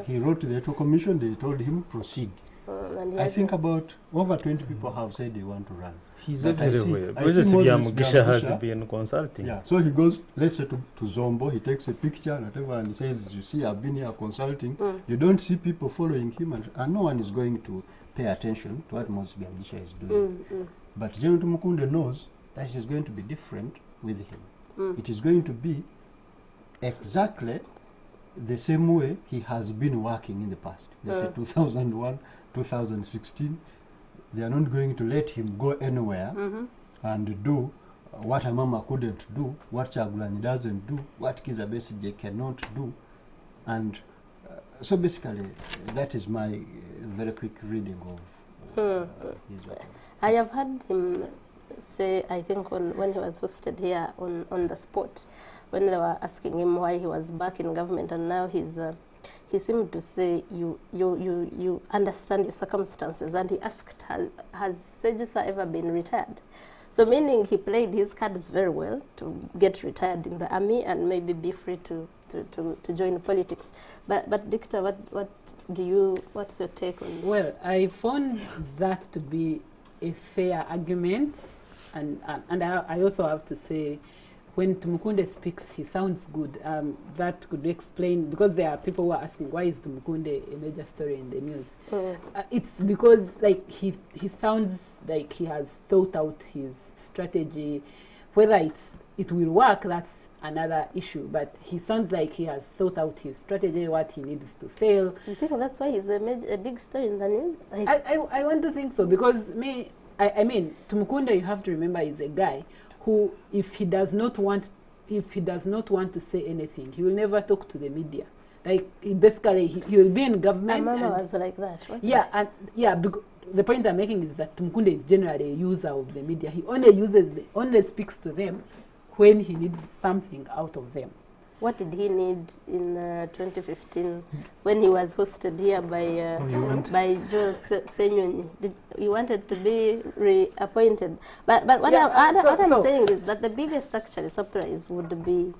He wrote to the Electoral Commission. They told him proceed. And he I has think about over 20 people have said they want to run. He's But I see- everywhere. I Moses see Moses Byamugisha has Byamugisha. been consulting. Yeah, so he goes, let's say to Zombo, he takes a picture and whatever, and he says, you see, I've been here consulting. You don't see people following him, and no one is going to pay attention to what Moses Byamugisha is doing. But General Tumukunde knows that it is going to be different with him. It is going to be exactly the same way he has been working in the past. Let's say 2001, 2016. They are not going to let him go anywhere and do what Amama couldn't do, what Chagulanyi doesn't do, what Kizza Besigye cannot do. And so basically, that is my very quick reading of his work. I have heard him say, I think when he was hosted here on the spot, when they were asking him why he was back in government, and now he seemed to say, you understand your circumstances. And he asked, has Sejusa ever been retired? So meaning he played his cards very well to get retired in the army and maybe be free to join politics. But Dictor, what's your take on it? Well, I found that to be a fair argument, and I also have to say, when Tumukunde speaks, he sounds good. That could explain, because there are people who are asking, why is Tumukunde a major story in the news? It's because like he sounds like he has thought out his strategy. Whether it will work, that's another issue. But he sounds like he has thought out his strategy, what he needs to sell. You think that's why he's a big story in the news? I want to think so, because I mean, Tumukunde, you have to remember, is a guy who, if he does not want to say anything, he will never talk to the media. Like he will be in government. My mama was like that. The point I'm making is that Tumukunde is generally a user of the media. He only speaks to them when he needs something out of them. What did he need in 2015 when he was hosted here by Joel Senyonyi? He wanted to be reappointed. But what I'm saying is that the biggest actually surprise would be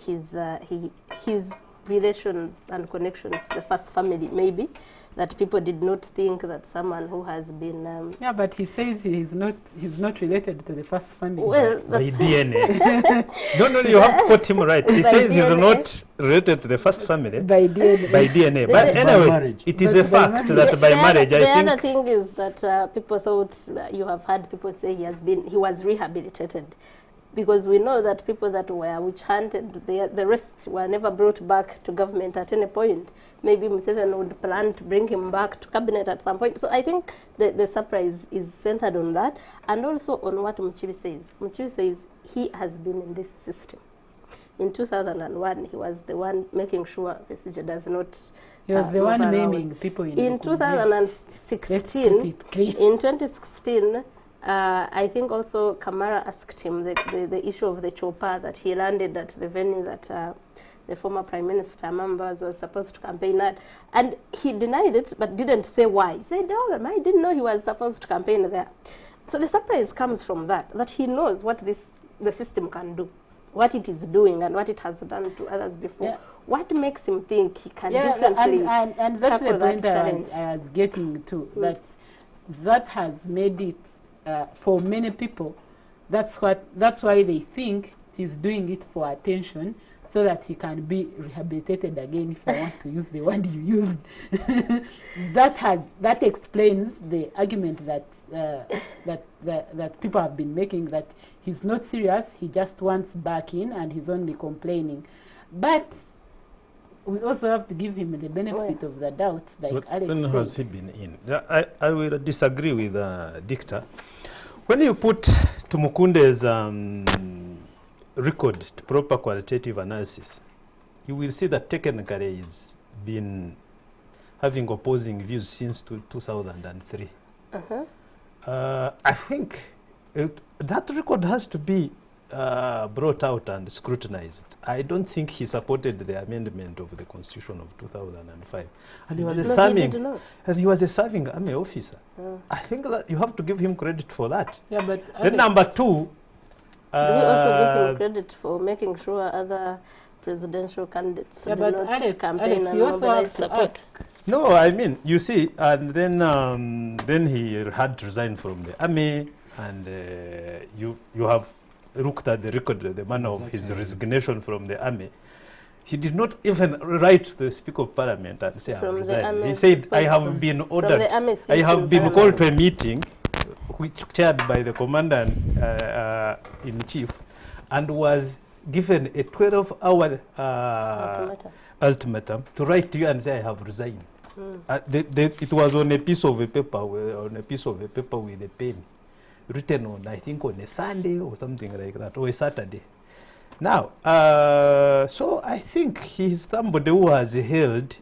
his relations and connections, the first family maybe, that people did not think that someone who has been but he says he's not related to the first family. Well, By that's DNA. No, you have to quote him right. He By says he's DNA. not related to the first family By DNA. by DNA. The- But the- anyway, marriage. it is But a by fact marriage. that by marriage, the I other think thing is that people thought, you have heard people say he was rehabilitated, because we know that people that were witch hunted, the rest were never brought back to government at any point. Maybe Museveni would plan to bring him back to cabinet at some point. So I think the surprise is centered on that, and also on what Muchibi says. Muchibi says he has been in this system. In 2001, he was the one making sure Besigye does not. He was the move one around. naming people in In Bukumbi. 2016, Let's put it clear. in 2016, I think also Kamara asked him the issue of the chopper that he landed at the venue that the former Prime Minister Mambas was supposed to campaign at. And he denied it, but didn't say why. He said, oh, I didn't know he was supposed to campaign there. So the surprise comes from that he knows what the system can do, what it is doing and what it has done to others before. Yeah. What makes him think he can differently and that's the tackle that point challenge? I was getting to, that has made it for many people. That's why they think he's doing it for attention, so that he can be rehabilitated again, if I want to use the word you used. that explains the argument that people have been making, that he's not serious, he just wants back in and he's only complaining. But we also have to give him the benefit of the doubt, like But Alex when said. has he been in? I will disagree with Dictor. When you put Tumukunde's record to proper qualitative analysis, you will see that technically he's been having opposing views since 2003. I think that record has to be brought out and scrutinized. I don't think he supported the amendment of the Constitution of 2005. And he was he was a serving army officer. I think that you have to give him credit for that. Yeah, but Then number two, Do we also give him credit for making sure other presidential candidates do not campaign and you also mobilize have to support? ask, No, I mean, you see, and then he had to resign from the army, and you have looked at the record, the manner of his Exactly. resignation from the army. He did not even write to the Speaker of Parliament and say, I From the resign. army He said, I point have from- been from ordered, the army I seat have in been Parliament. called to a meeting, which chaired by the commander in chief, and was given a 12-hour ultimatum to write to you and say, I have resigned. It was on a piece of a paper, with a pen, written on, I think, on a Sunday or something like that, or a Saturday. Now, so I think he's somebody who has held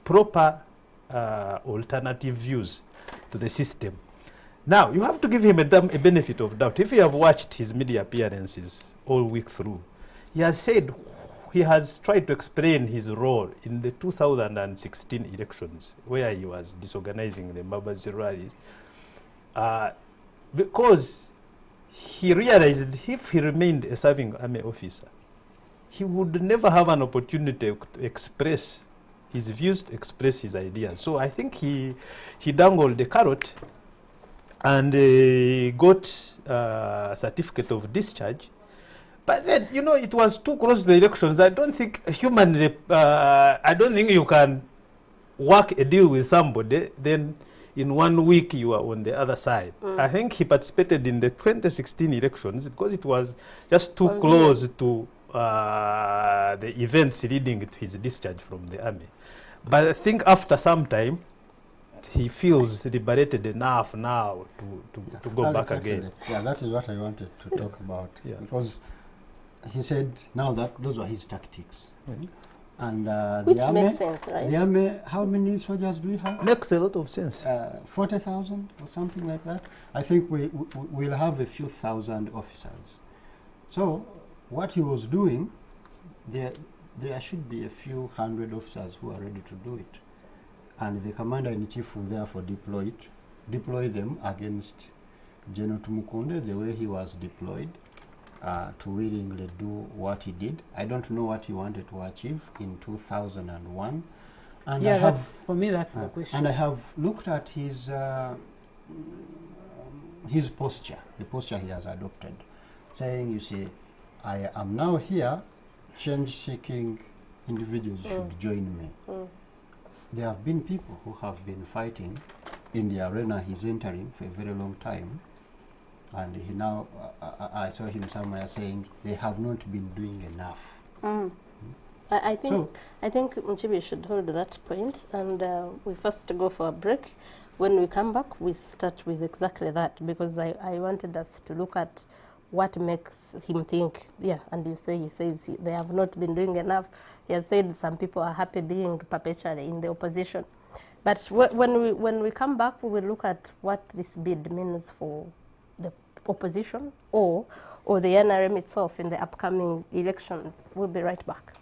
proper alternative views to the system. Now, you have to give him a benefit of doubt. If you have watched his media appearances all week through, he has said he has tried to explain his role in the 2016 elections, where he was disorganizing the Mbabazi rallies, because he realized if he remained a serving army officer, he would never have an opportunity to express his views, to express his ideas. So I think he dangled the carrot and got a certificate of discharge. But then, you know, it was too close to the elections. I don't think I don't think you can work a deal with somebody, then in 1 week you are on the other side. I think he participated in the 2016 elections because it was just too close to the events leading to his discharge from the army. But I think after some time, he feels liberated enough now to go back again. Yeah, that is what I wanted to talk about. Yeah. Because he said now that those were his tactics. And Which the army, makes sense, right? The army, how many soldiers do we have? Makes a lot of sense. 40,000 or something like that. I think we'll have a few thousand officers. So what he was doing, there should be a few hundred officers who are ready to do it. And the commander-in-chief will therefore deploy them against General Tumukunde the way he was deployed, to willingly do what he did. I don't know what he wanted to achieve in 2001. And Yeah, for me that's the question. And I have looked at his posture, the posture he has adopted, saying, you see, I am now here, change-seeking individuals should join me. There have been people who have been fighting in the arena he's entering for a very long time, and he now, I saw him somewhere saying they have not been doing enough. I think Mchibi should hold that point, and we first go for a break. When we come back, we start with exactly that, because I wanted us to look at what makes him think, yeah, and he says they have not been doing enough. He has said some people are happy being perpetually in the opposition. But when we come back, we will look at what this bid means for the opposition or the NRM itself in the upcoming elections. We'll be right back.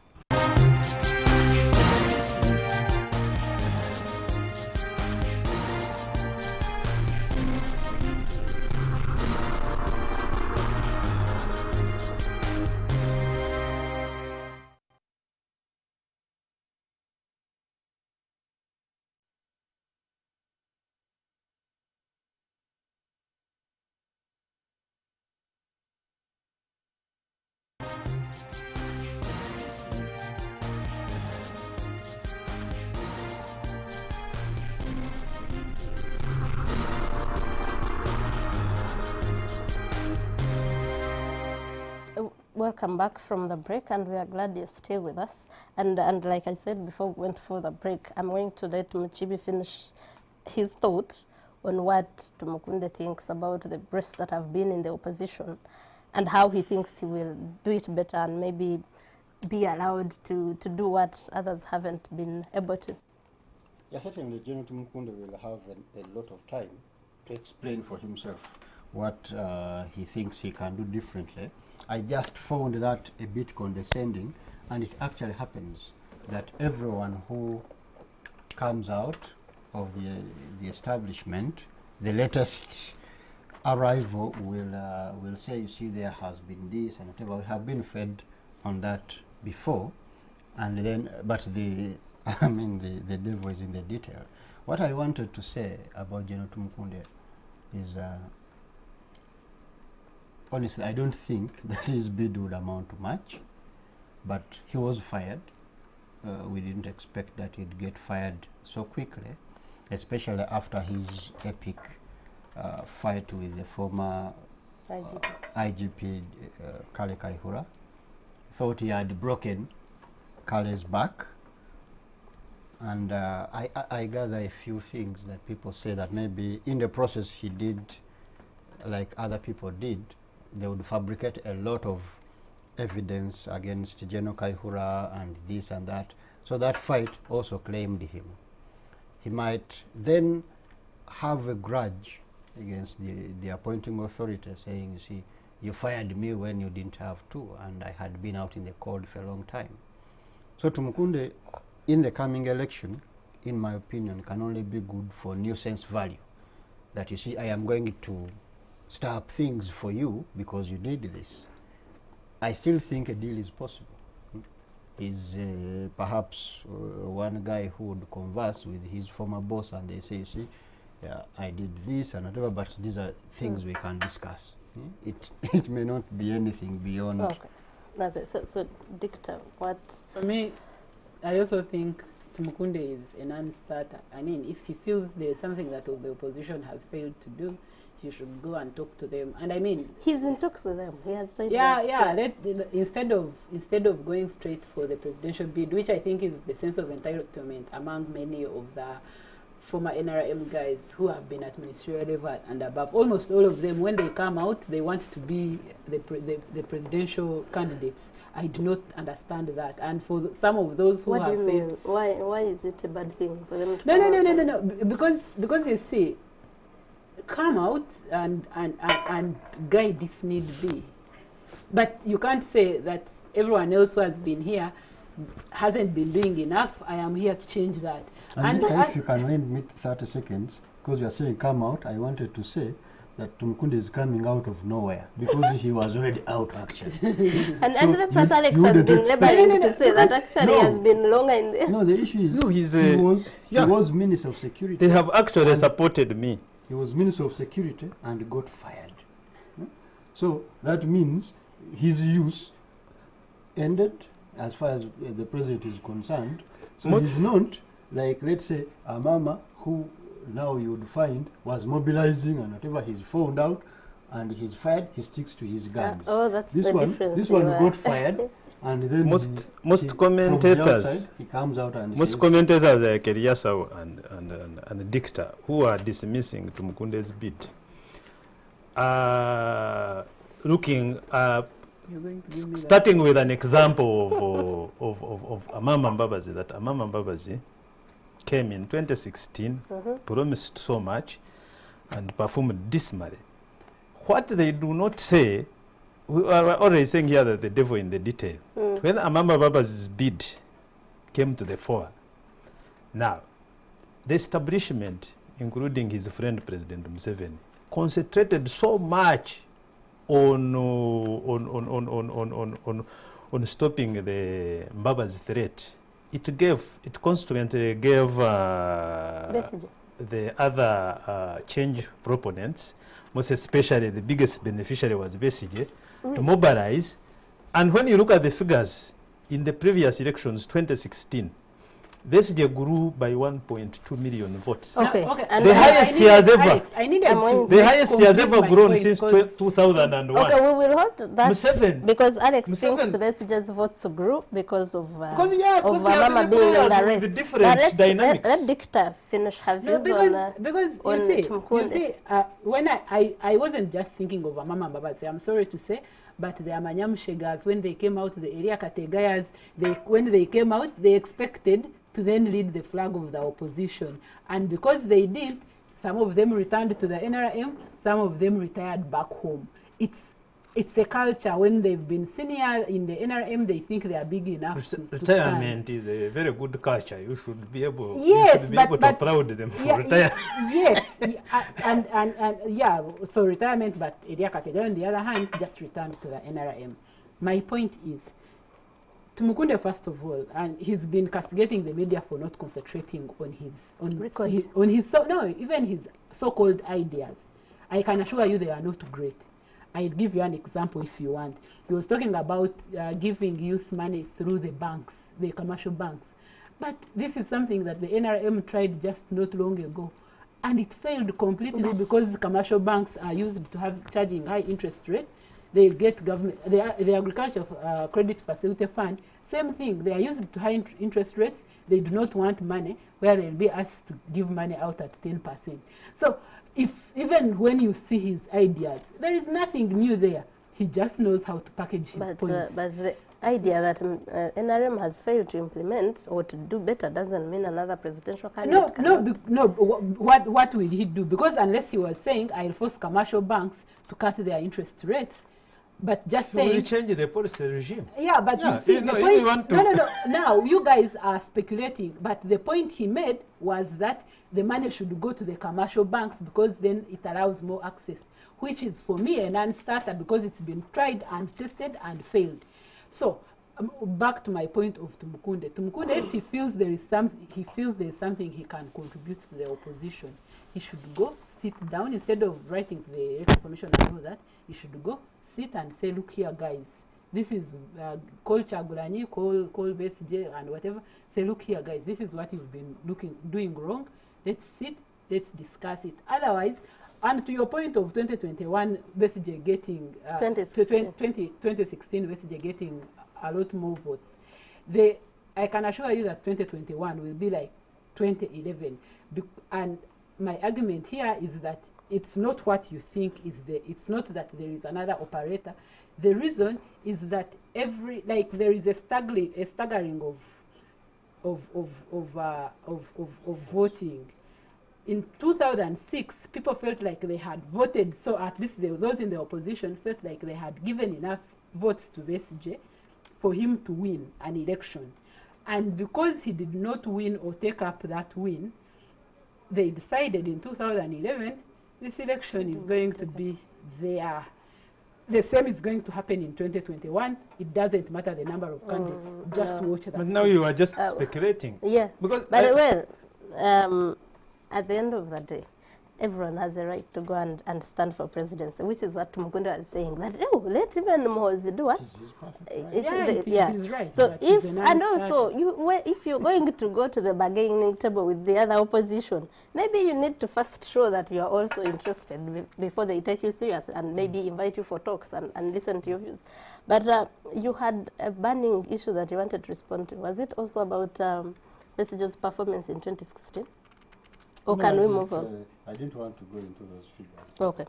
Welcome back from the break, and we are glad you're still with us. And like I said before we went for the break, I'm going to let Muchibi finish his thought on what Tumukunde thinks about the breasts that have been in the opposition and how he thinks he will do it better and maybe be allowed to do what others haven't been able to. Yeah, certainly General Tumukunde will have a lot of time to explain for himself what he thinks he can do differently. I just found that a bit condescending, and it actually happens that everyone who comes out of the establishment, the latest arrival will say, you see, there has been this and whatever. We have been fed on that before, and then but the I mean, the devil is in the detail. What I wanted to say about General Tumukunde is, honestly, I don't think that his bid would amount to much, but he was fired. We didn't expect that he'd get fired so quickly, especially after his epic fight with the former IGP Kale Kaihura. Thought he had broken Kale's back, and I gather a few things that people say that maybe in the process he did, like other people did, they would fabricate a lot of evidence against General Kaihura and this and that. So that fight also claimed him. He might then have a grudge against the appointing authority, saying, you see, you fired me when you didn't have to, and I had been out in the cold for a long time. So Tumukunde, in the coming election, in my opinion, can only be good for nuisance value. That you see, I am going to stir up things for you because you did this. I still think a deal is possible. Is perhaps one guy who would converse with his former boss and they say, you see, yeah, I did this and whatever, but these are things we can discuss. It may not be anything beyond. Okay. So Dictor, what? For me, I also think Tumukunde is a non-starter. I mean, if he feels there's something that the opposition has failed to do, he should go and talk to them. And I mean, he's in talks with them. He has said yeah, that. instead of going straight for the presidential bid, which I think is the sense of entitlement among many of the former NRM guys who have been at ministerial level and above, almost all of them, when they come out, they want to be the presidential candidates. I do not understand that. And for some of those who what have do you mean? failed, Why is it a bad thing for them to no. Because you see, come out and guide if need be. But you can't say that everyone else who has been here hasn't been doing enough. I am here to change that. And if you can lend me 30 seconds, because you are saying come out, I wanted to say that Tumukunde is coming out of nowhere because he was already out actually. and that's what Alex has been laboring to say, that actually has been longer in there. No, the issue is he was Minister of Security. They have actually supported me. He was Minister of Security and got fired. So that means his use ended as far as the president is concerned. So he's not like, let's say, a mama who now you would find was mobilizing and whatever, he's found out and he's fired, he sticks to his guns. That's the difference. This one got fired and then most commentators, from the outside, he comes out and most says, commentators like Eliasau and Dictor, who are dismissing Tumukunde's bid, looking starting with an example of Amama Mbabazi, that Amama Mbabazi came in 2016, promised so much, and performed dismally. What they do not say, we are already saying here that the devil in the detail. When Amama Mbabazi's bid came to the fore, now, the establishment, including his friend President Museveni, concentrated so much on stopping the Mbabazi threat. It constantly gave the other change proponents, most especially the biggest beneficiary was Besigye, to mobilize. And when you look at the figures in the previous elections, 2016, Besigye grew by 1.2 million votes. Okay. And the highest he has ever. Alex, the highest he has ever grown since 2001. Okay, we will hold that Museveni. because Alex Museveni. thinks the Besigye's votes grew because of Mama being in the race. with different dynamics. Let Dictor finish her views because on you see, when I wasn't just thinking of Amama Mbabazi, I'm sorry to say, but the Amanyamshegas, when they came out, the area Kategayas, when they came out, they expected to then lead the flag of the opposition. And because they did, some of them returned to the NRM, some of them retired back home. It's a culture. When they've been senior in the NRM, they think they are big enough to retirement is a very good culture. You should be able, yes, to applaud them for retirement. Yes, so retirement, but Elia Kategaya on the other hand just returned to the NRM. My point is, Tumukunde, first of all, and he's been castigating the media for not concentrating on even his so-called ideas. I can assure you they are not great. I'll give you an example if you want. He was talking about giving youth money through the banks, the commercial banks. But this is something that the NRM tried just not long ago. And it failed completely because the commercial banks are used to have charging high interest rate. They get government, the Agriculture Credit Facility Fund, same thing. They are used to high interest rates. They do not want money where they'll be asked to give money out at 10%. So if even when you see his ideas, there is nothing new there. He just knows how to package his points. But the idea that NRM has failed to implement or to do better doesn't mean another presidential candidate What will he do? Because unless he was saying, I'll force commercial banks to cut their interest rates, but just saying... Will change the policy regime? Yeah, but you see, the point... No. Now, you guys are speculating, but the point he made was that the money should go to the commercial banks because then it allows more access, which is, for me, a non-starter because it's been tried and tested and failed. So, back to my point of Tumukunde. Tumukunde, if he feels there is something he can contribute to the opposition, he should go sit down instead of writing to the Electoral Commission and all that. He should go sit and say, look here, guys. This is call Chagulanyi, call BSJ and whatever. Say, look here, guys. This is what you've been doing wrong. Let's sit. Let's discuss it. Otherwise. And to your point of 2021, BSJ getting 2016 BSJ getting a lot more votes. I can assure you that 2021 will be like 2011. And my argument here is that it's not what you think is there. It's not that there is another operator. The reason is that there is a staggering of voting. In 2006, people felt like they had voted, so at least those in the opposition felt like they had given enough votes to BSJ for him to win an election. And because he did not win or take up that win, they decided in 2011, this election is going to be there. The same is going to happen in 2021. It doesn't matter the number of candidates. Just watch that. But now you are just speculating. Yeah. Because at the end of the day, everyone has a right to go and stand for presidency, which is what Tumukunde was saying, that, let even Mohozi do what? He's right. So if you're going to go to the bargaining table with the other opposition, maybe you need to first show that you are also interested before they take you serious and maybe invite you for talks and listen to your views. But you had a burning issue that you wanted to respond to. Was it also about BSJ's performance in 2016? Or No, can we move on? I didn't want to go into those figures. Okay.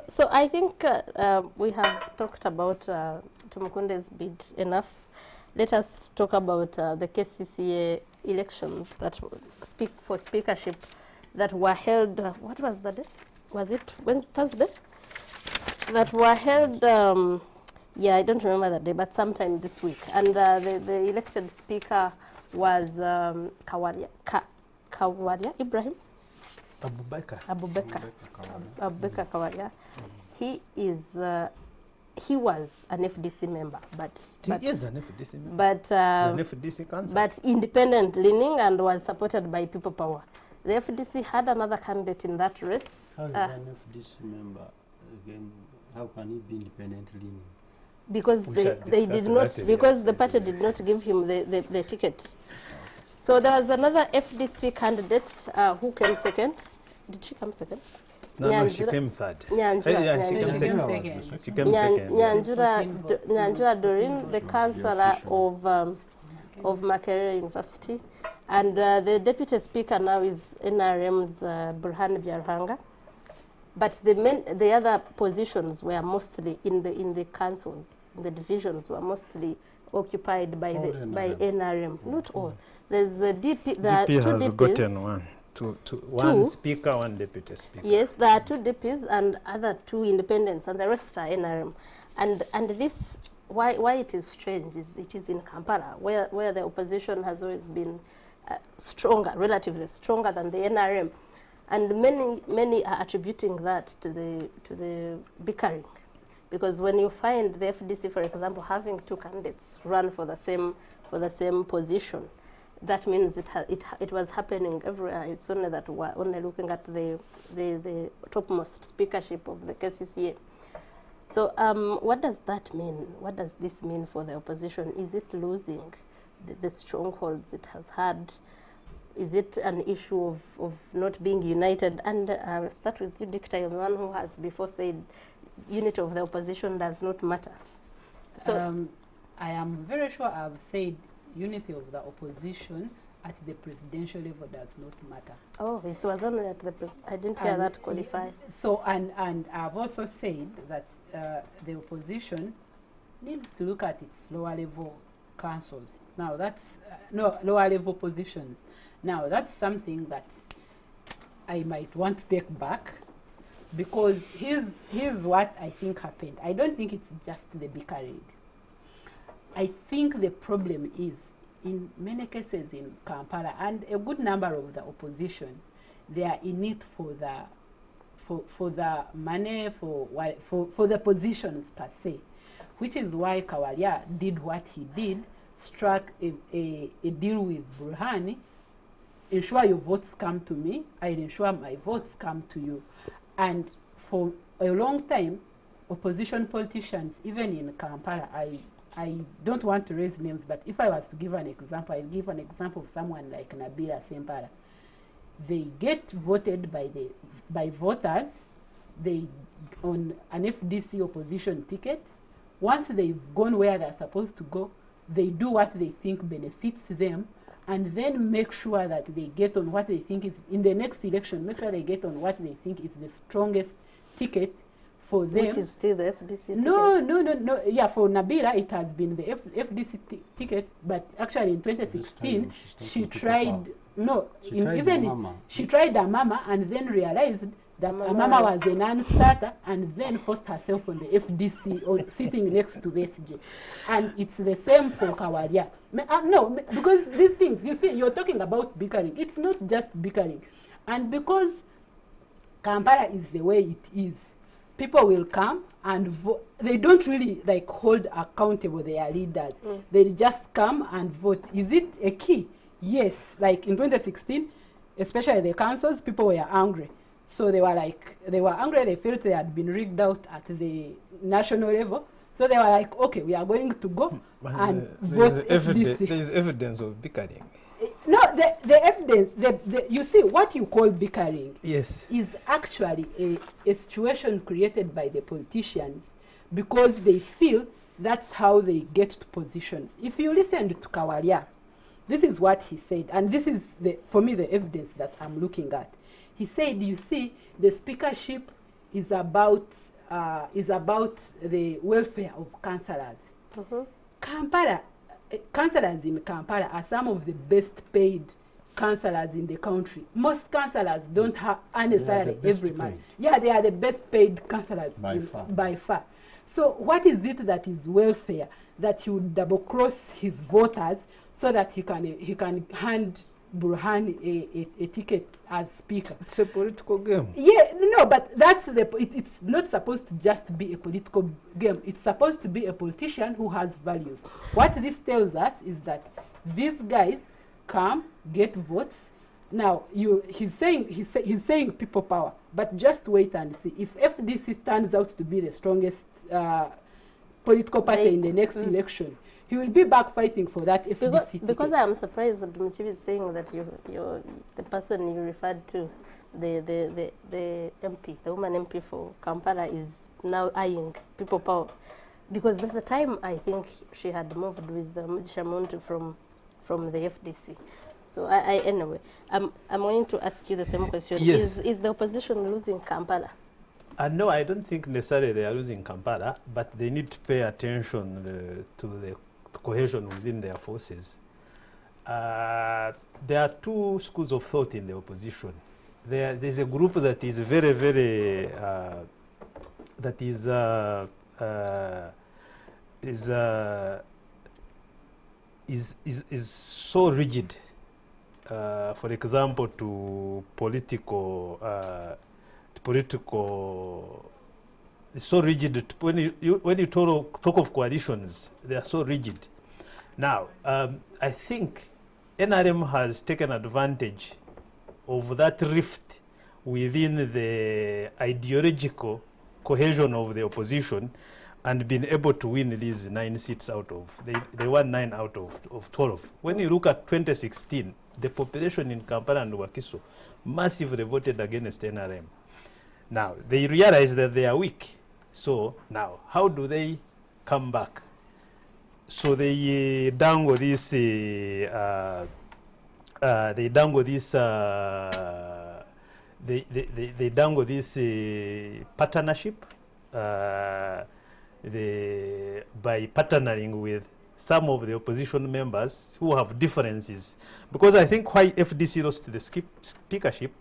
So I think we have talked about Tumukunde's bid enough. Let us talk about the KCCA elections that speak for speakership that were held. What was the day? Was it Thursday? That were held. I don't remember the day, but sometime this week. And the elected speaker was Kawaria Ibrahim. Abubakar Kawaria. He was an FDC member, but he is an FDC member. But He's an FDC council. But independent leaning and was supported by People Power. The FDC had another candidate in that race. How is an FDC member again? How can he be independent leaning? Because they did not, because the party did not give him the ticket. So there was another FDC candidate who came second. Did she come second? No, she came third. She came second. Nyanjura Doreen, the councillor of Makerere University. And the deputy speaker now is NRM's Burhan Byarhanga. But the other positions were mostly in the councils, the divisions were mostly occupied by NRM. Not all. There's a DP. There DP are two has DPs. gotten one. One speaker, one deputy speaker. Yes, there are two DPs and other two independents, and the rest are NRM. And this, why it is strange is it is in Kampala, where the opposition has always been stronger, relatively stronger than the NRM, and many are attributing that to the bickering because when you find the FDC, for example, having two candidates run for the same position, that means it was happening everywhere. It's only that we're only looking at the topmost speakership of the KCCA. So what does that mean? What does this mean for the opposition? Is it losing the strongholds it has had? Is it an issue of not being united? And I'll start with you, Dictor, you're the one who has before said unity of the opposition does not matter. So I am very sure I've said unity of the opposition at the presidential level does not matter. Oh, it was only at the I didn't hear that qualify. So, and I've also said that the opposition needs to look at its lower level councils. Now that's, no, lower level positions. Now that's something that I might want to take back, because here's what I think happened. I don't think it's just the bickering. I think the problem is, in many cases in Kampala, and a good number of the opposition, they are in it for the money, for the positions per se, which is why Kawalia did what he did, struck a deal with Burhani. Ensure your votes come to me, I'll ensure my votes come to you. And for a long time, opposition politicians, even in Kampala, I don't want to raise names, but if I was to give an example, I'll give an example of someone like Nabila Sempara. They get voted by voters, they on an FDC opposition ticket. Once they've gone where they're supposed to go, they do what they think benefits them, and then make sure that they get on what they think is, in the next election, make sure they get on what they think is the strongest ticket for them. Which is still the FDC ticket? No. Yeah, for Nabila, it has been the FDC ticket, but actually in 2016, she tried, she tried Amama and then realized that Amama was a non-starter, and then forced herself on the FDC or sitting next to SJ. And it's the same for Kawalia. No, because these things, you see, you're talking about bickering. It's not just bickering. And because Kampala is the way it is, people will come and vote. They don't really like hold accountable their leaders. They just come and vote. Is it a key? Yes. Like in 2016, especially the councils, people were angry. So they were angry. They felt they had been rigged out at the national level. So they were like, okay, we are going to go and vote FDC. There is evidence of bickering. No, the evidence, you see, what you call bickering, yes, is actually a situation created by the politicians, because they feel that's how they get to positions. If you listen to Kawalia, this is what he said, and this is, for me, the evidence that I'm looking at. He said, you see, the speakership is about the welfare of councillors. Kampala, councillors in Kampala are some of the best paid councillors in the country. Most councillors don't earn a salary every month. Yeah, they are the best paid councillors by far. So what is it that is welfare that he would double cross his voters so that he can hand Burhan a ticket as speaker? It's a political game. Yeah, no, but that's it's not supposed to just be a political game. It's supposed to be a politician who has values. What this tells us is that these guys come, get votes. Now, he's saying people power, but just wait and see. If FDC turns out to be the strongest political party in the next election, he will be back fighting for that FDC ticket. Because I am surprised that Muchibi is saying that the person you referred to, the MP, the woman MP for Kampala, is now eyeing people power. Because there's a time I think she had moved with Mugisha Muntu from the FDC. So anyway, I'm going to ask you the same question. Yes. Is the opposition losing Kampala? No, I don't think necessarily they are losing Kampala, but they need to pay attention to the cohesion within their forces. There are two schools of thought in the opposition. There's a group that is very, very is so rigid. For example, to political It's so rigid. When you talk of coalitions, they are so rigid. Now, I think NRM has taken advantage of that rift within the ideological cohesion of the opposition and been able to win these 9 seats out of, they won 9 out of 12. When you look at 2016, the population in Kampala and Wakiso massively voted against NRM. Now, they realize that they are weak. So now, how do they come back? So they dangle this, they dangle this, they dangle this partnership by partnering with some of the opposition members who have differences. Because I think why FDC lost the speakership,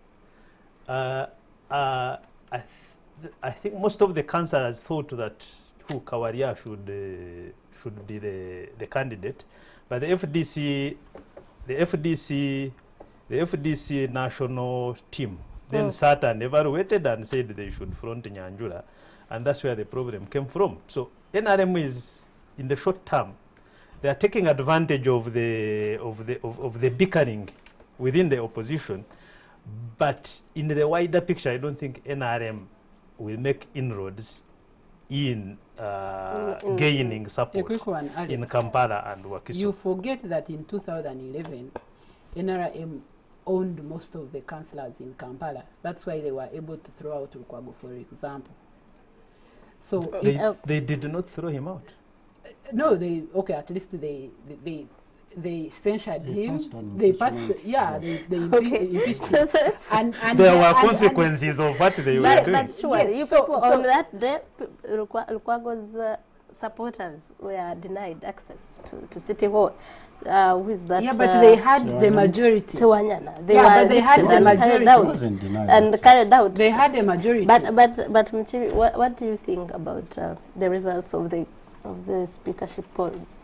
I think most of the councillors thought that Kawaria should be the candidate, but the FDC national team then sat and evaluated and said they should front Nyanjula, and that's where the problem came from. So NRM is, in the short term, they are taking advantage of the bickering within the opposition, but in the wider picture, I don't think NRM will make inroads in gaining support quick one, Alex. in Kampala and Wakiso. You forget that in 2011, NRM owned most of the councillors in Kampala. That's why they were able to throw out Lukwago, for example. So they did not throw him out. No, at least they censured him. They passed, they impeached him. And there were consequences of what they were doing. But sure, Yes, you so- people on that day, Lukwago's supporters were denied access to City Hall. Who is that? Yeah, but they had the majority. Sewanyana. They Yeah, were but they had lifted the and majority. carried out. Wasn't denied. And carried out. They had a majority. But Mchiri, what do you think about the results of the speakership polls?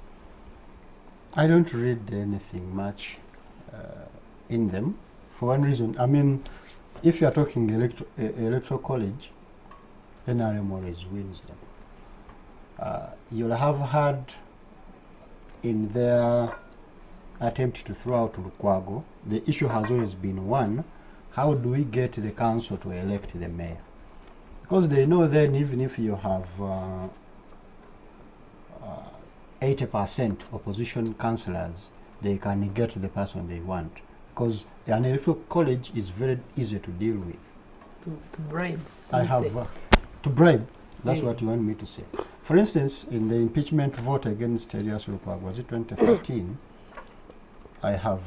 I don't read anything much in them for one reason. I mean, if you are talking electoral college, NRM always wins them. You'll have had in their attempt to throw out Lukwago, the issue has always been one, how do we get the council to elect the mayor? Because they know then even if you have 80% opposition councillors, they can get the person they want. Because an electoral college is very easy to deal with. to bribe. I you have say. to bribe. That's Yeah. what you want me to say. For instance, in the impeachment vote against Elias Lukwago, was it 2013? I have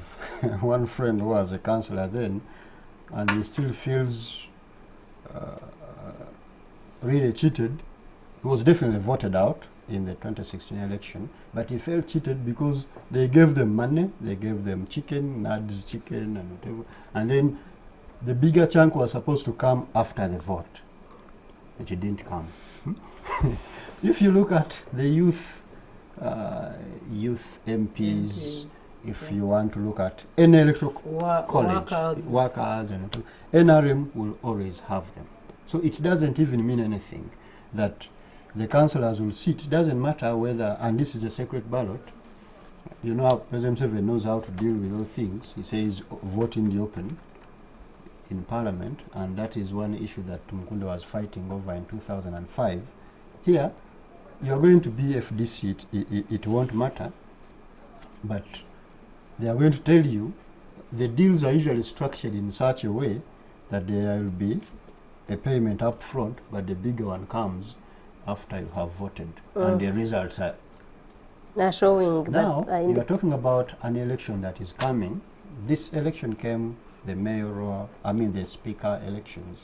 one friend who was a councillor then, and he still feels really cheated. He was definitely voted out in the 2016 election, but he felt cheated because they gave them money, they gave them chicken, nuts, chicken, and whatever, and then the bigger chunk was supposed to come after the vote, which it didn't come. If you look at the youth MPs, if you want to look at any electoral college, workers and whatever, NRM will always have them. So it doesn't even mean anything that the councillors will sit. It doesn't matter whether, and this is a secret ballot. You know how President Museveni knows how to deal with those things. He says vote in the open in Parliament, and that is one issue that Tumukunde was fighting over in 2005. Here, you are going to be FDC, it won't matter, but they are going to tell you the deals are usually structured in such a way that there will be a payment up front, but the bigger one comes after you have voted, and the results are Showing now. that You are talking about an election that is coming. This election came, the mayoral, the speaker elections,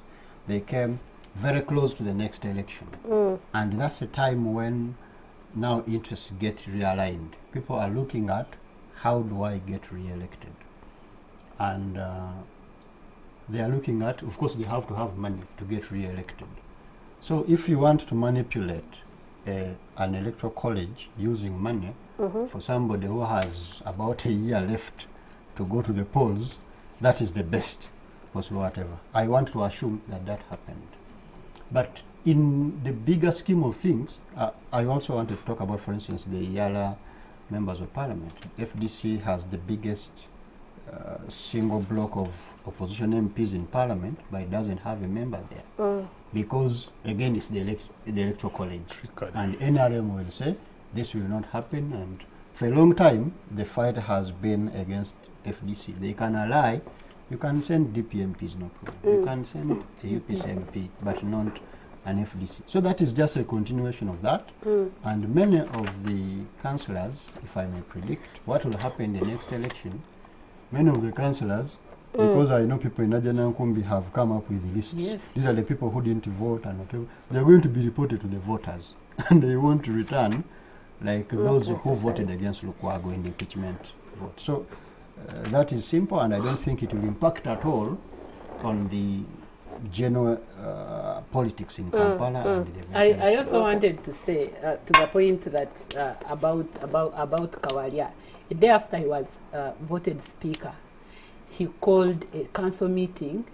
they came very close to the next election. And that's the time when now interests get realigned. People are looking at, how do I get re-elected? And they are looking at, of course, they have to have money to get re-elected. So if you want to manipulate an electoral college using money for somebody who has about a year left to go to the polls, that is the best possible whatever. I want to assume that that happened. But in the bigger scheme of things, I also wanted to talk about, for instance, the Yala members of parliament. FDC has the biggest single block of opposition MPs in parliament, but it doesn't have a member there. Because, again, it's the electoral college. And NRM will say, this will not happen. And for a long time, the fight has been against FDC. They can ally. You can send DPMPs, no problem. You can send a UPC MP, but not an FDC. So that is just a continuation of that. And many of the councillors, if I may predict, what will happen in the next election, many of the councillors, because I know people in Ajana Nkumbi have come up with lists. Yes. These are the people who didn't vote and whatever. They're going to be reported to the voters. And they want to return like those who voted against Lukwago in the impeachment vote. So that is simple, and I don't think it will impact at all on the general politics in Kampala. And the I also wanted to say to the point that about Kawalia. A day after he was voted speaker, he called a council meeting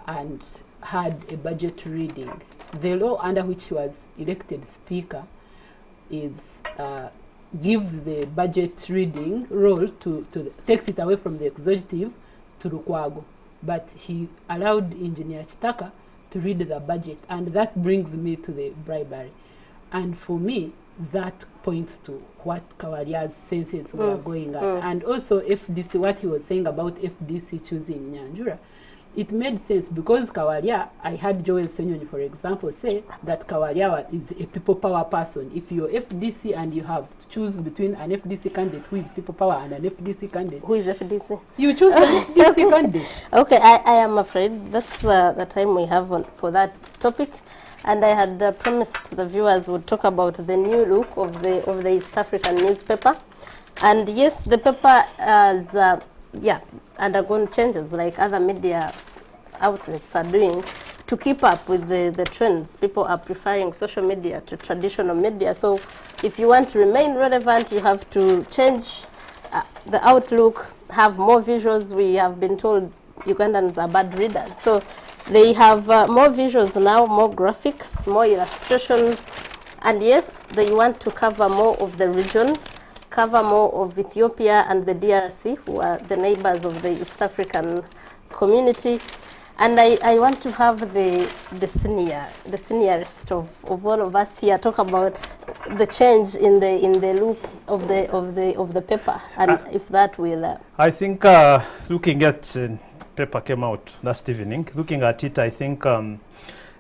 and had a budget reading. The law under which he was elected speaker is gives the budget reading role to takes it away from the executive to Lukwago. But he allowed Engineer Chitaka to read the budget, and that brings me to the bribery. And for me, that points to what Kawalia's senses were going at. And also FDC, what he was saying about FDC choosing Nyanjura, it made sense because Kawalia, I heard Joel Senyonyi, for example, say that Kawalia is a people power person. If you're FDC and you have to choose between an FDC candidate who is people power and an FDC candidate. Who is FDC? You choose an FDC candidate. Okay, I am afraid that's the time we have for that topic. And I had promised the viewers would talk about the new look of the East African newspaper. And yes, the paper has undergone changes like other media outlets are doing to keep up with the trends. People are preferring social media to traditional media. So if you want to remain relevant, you have to change the outlook, have more visuals. We have been told Ugandans are bad readers. So they have more visuals now, more graphics, more illustrations. And yes, they want to cover more of the region, cover more of Ethiopia and the DRC, who are the neighbors of the East African community. And I want to have the seniorist of all of us here talk about the change in the look of the paper, and if that will. I think looking at paper came out last evening. Looking at it, I think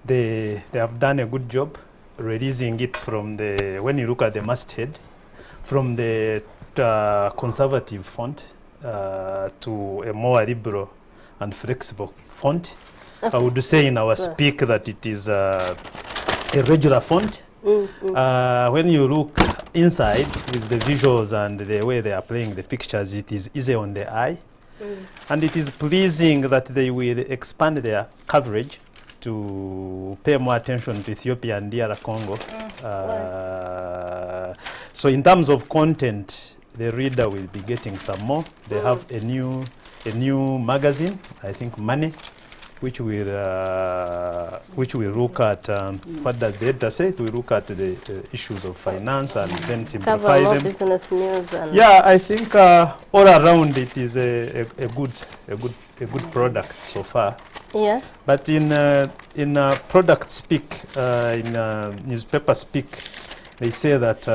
they have done a good job releasing it from the, when you look at the masthead, from the conservative font to a more liberal and flexible font. I would say in our speak that it is a regular font. When you look inside with the visuals and the way they are playing the pictures, it is easy on the eye. And it is pleasing that they will expand their coverage to pay more attention to Ethiopia and DR Congo. So in terms of content, the reader will be getting some more. They have a new magazine, I think Money, which will look at what does the editor say? We look at the issues of finance and then simplify them. Business news. And yeah, I think all around it is a good product so far. Yeah. But in product speak, in newspaper speak, they say that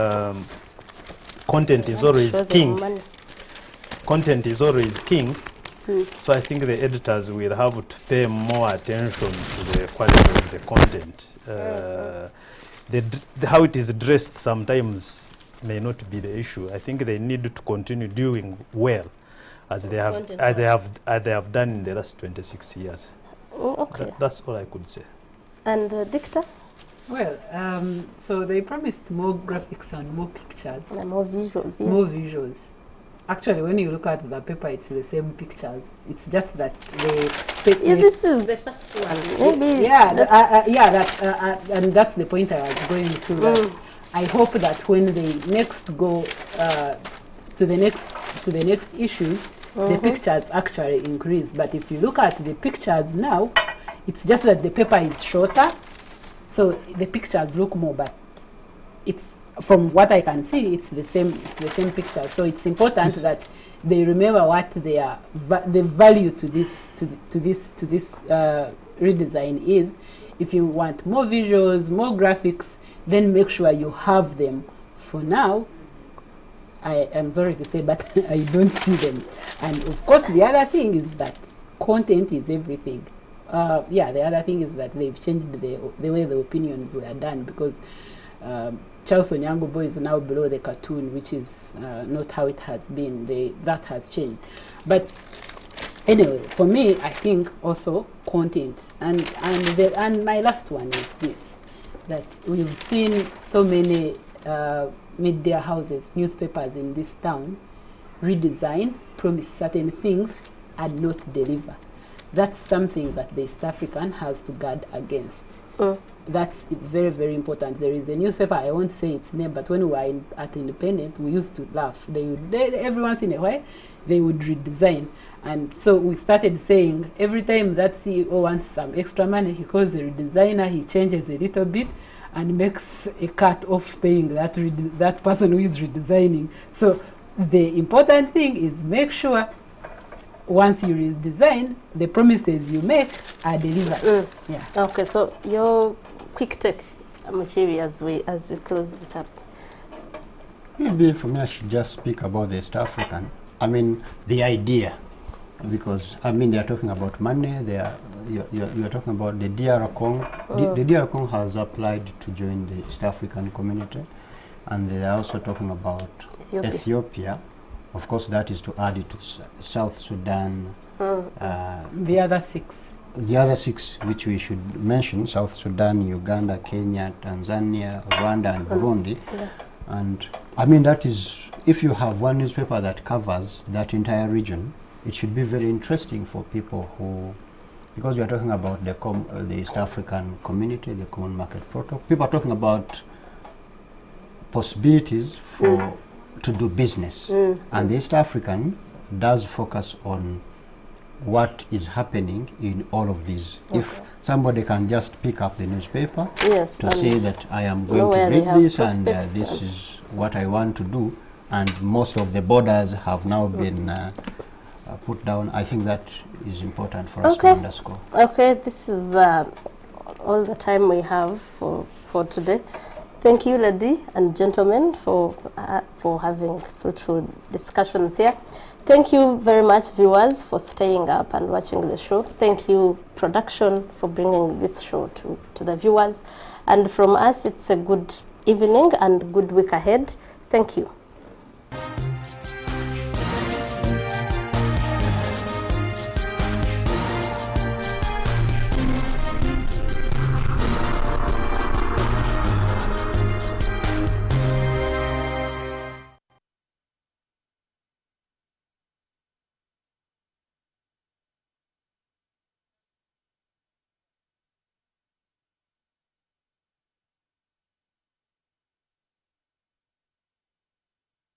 content is always king. Content is always king. So I think the editors will have to pay more attention to the quality of the content. How it is dressed sometimes may not be the issue. I think they need to continue doing well, as they have done in the last 26 years. Okay. That's all I could say. And Dicta? Well, so they promised more graphics and more pictures. And more visuals, yes. More visuals. Actually, when you look at the paper, it's the same pictures. It's just that this is the first one. Maybe. Yeah, and that's the point I was going to. That I hope that when they next go to the next issue, the pictures actually increase. But if you look at the pictures now, it's just that the paper is shorter, So the pictures look more, but it's, from what I can see, it's the same picture. So it's important that they remember what their the value to this redesign is. If you want more visuals, more graphics, then make sure you have them. For now, I am sorry to say, but I don't see them. And of course, the other thing is that content is everything. Yeah, the other thing is that they've changed the way the opinions were done, because Charles Onyango Boy is now below the cartoon, which is not how it has been. That has changed. But anyway, for me, I think also content. And my last one is this, that we've seen so many media houses, newspapers in this town redesign, promise certain things, and not deliver. That's something that the East African has to guard against. That's very, very important. There is a newspaper, I won't say its name, but when we were at Independent, we used to laugh. Every once in a while, they would redesign. And so we started saying, every time that CEO wants some extra money, he calls the redesigner, he changes a little bit, and makes a cut off paying that person who is redesigning. So the important thing is make sure once you redesign, the promises you make are delivered. Yeah. Okay, so your quick take, Muchiri, as we close it up. Maybe for me, I should just speak about the East African. I mean, the idea, because I mean, they are talking about money. You are talking about the DR Congo. The DR Congo has applied to join the East African community, and they are also talking about Ethiopia. Of course, that is to add it to South Sudan. The other six. The other six, which we should mention: South Sudan, Uganda, Kenya, Tanzania, Rwanda, and Burundi. And I mean, that is, if you have one newspaper that covers that entire region, it should be very interesting for people who, because we are talking about the East African community, the Common Market Protocol. People are talking about possibilities for to do business, and the East African does focus on what is happening in all of these. If somebody can just pick up the newspaper to say that I am going to read this and this is what I want to do, and most of the borders have now been put down, I think that is important for us to underscore. Okay, this is all the time we have for today. Thank you, ladies and gentlemen, for having fruitful discussions here. Thank you very much, viewers, for staying up and watching the show. Thank you, production, for bringing this show to the viewers. And from us, it's a good evening and good week ahead. Thank you.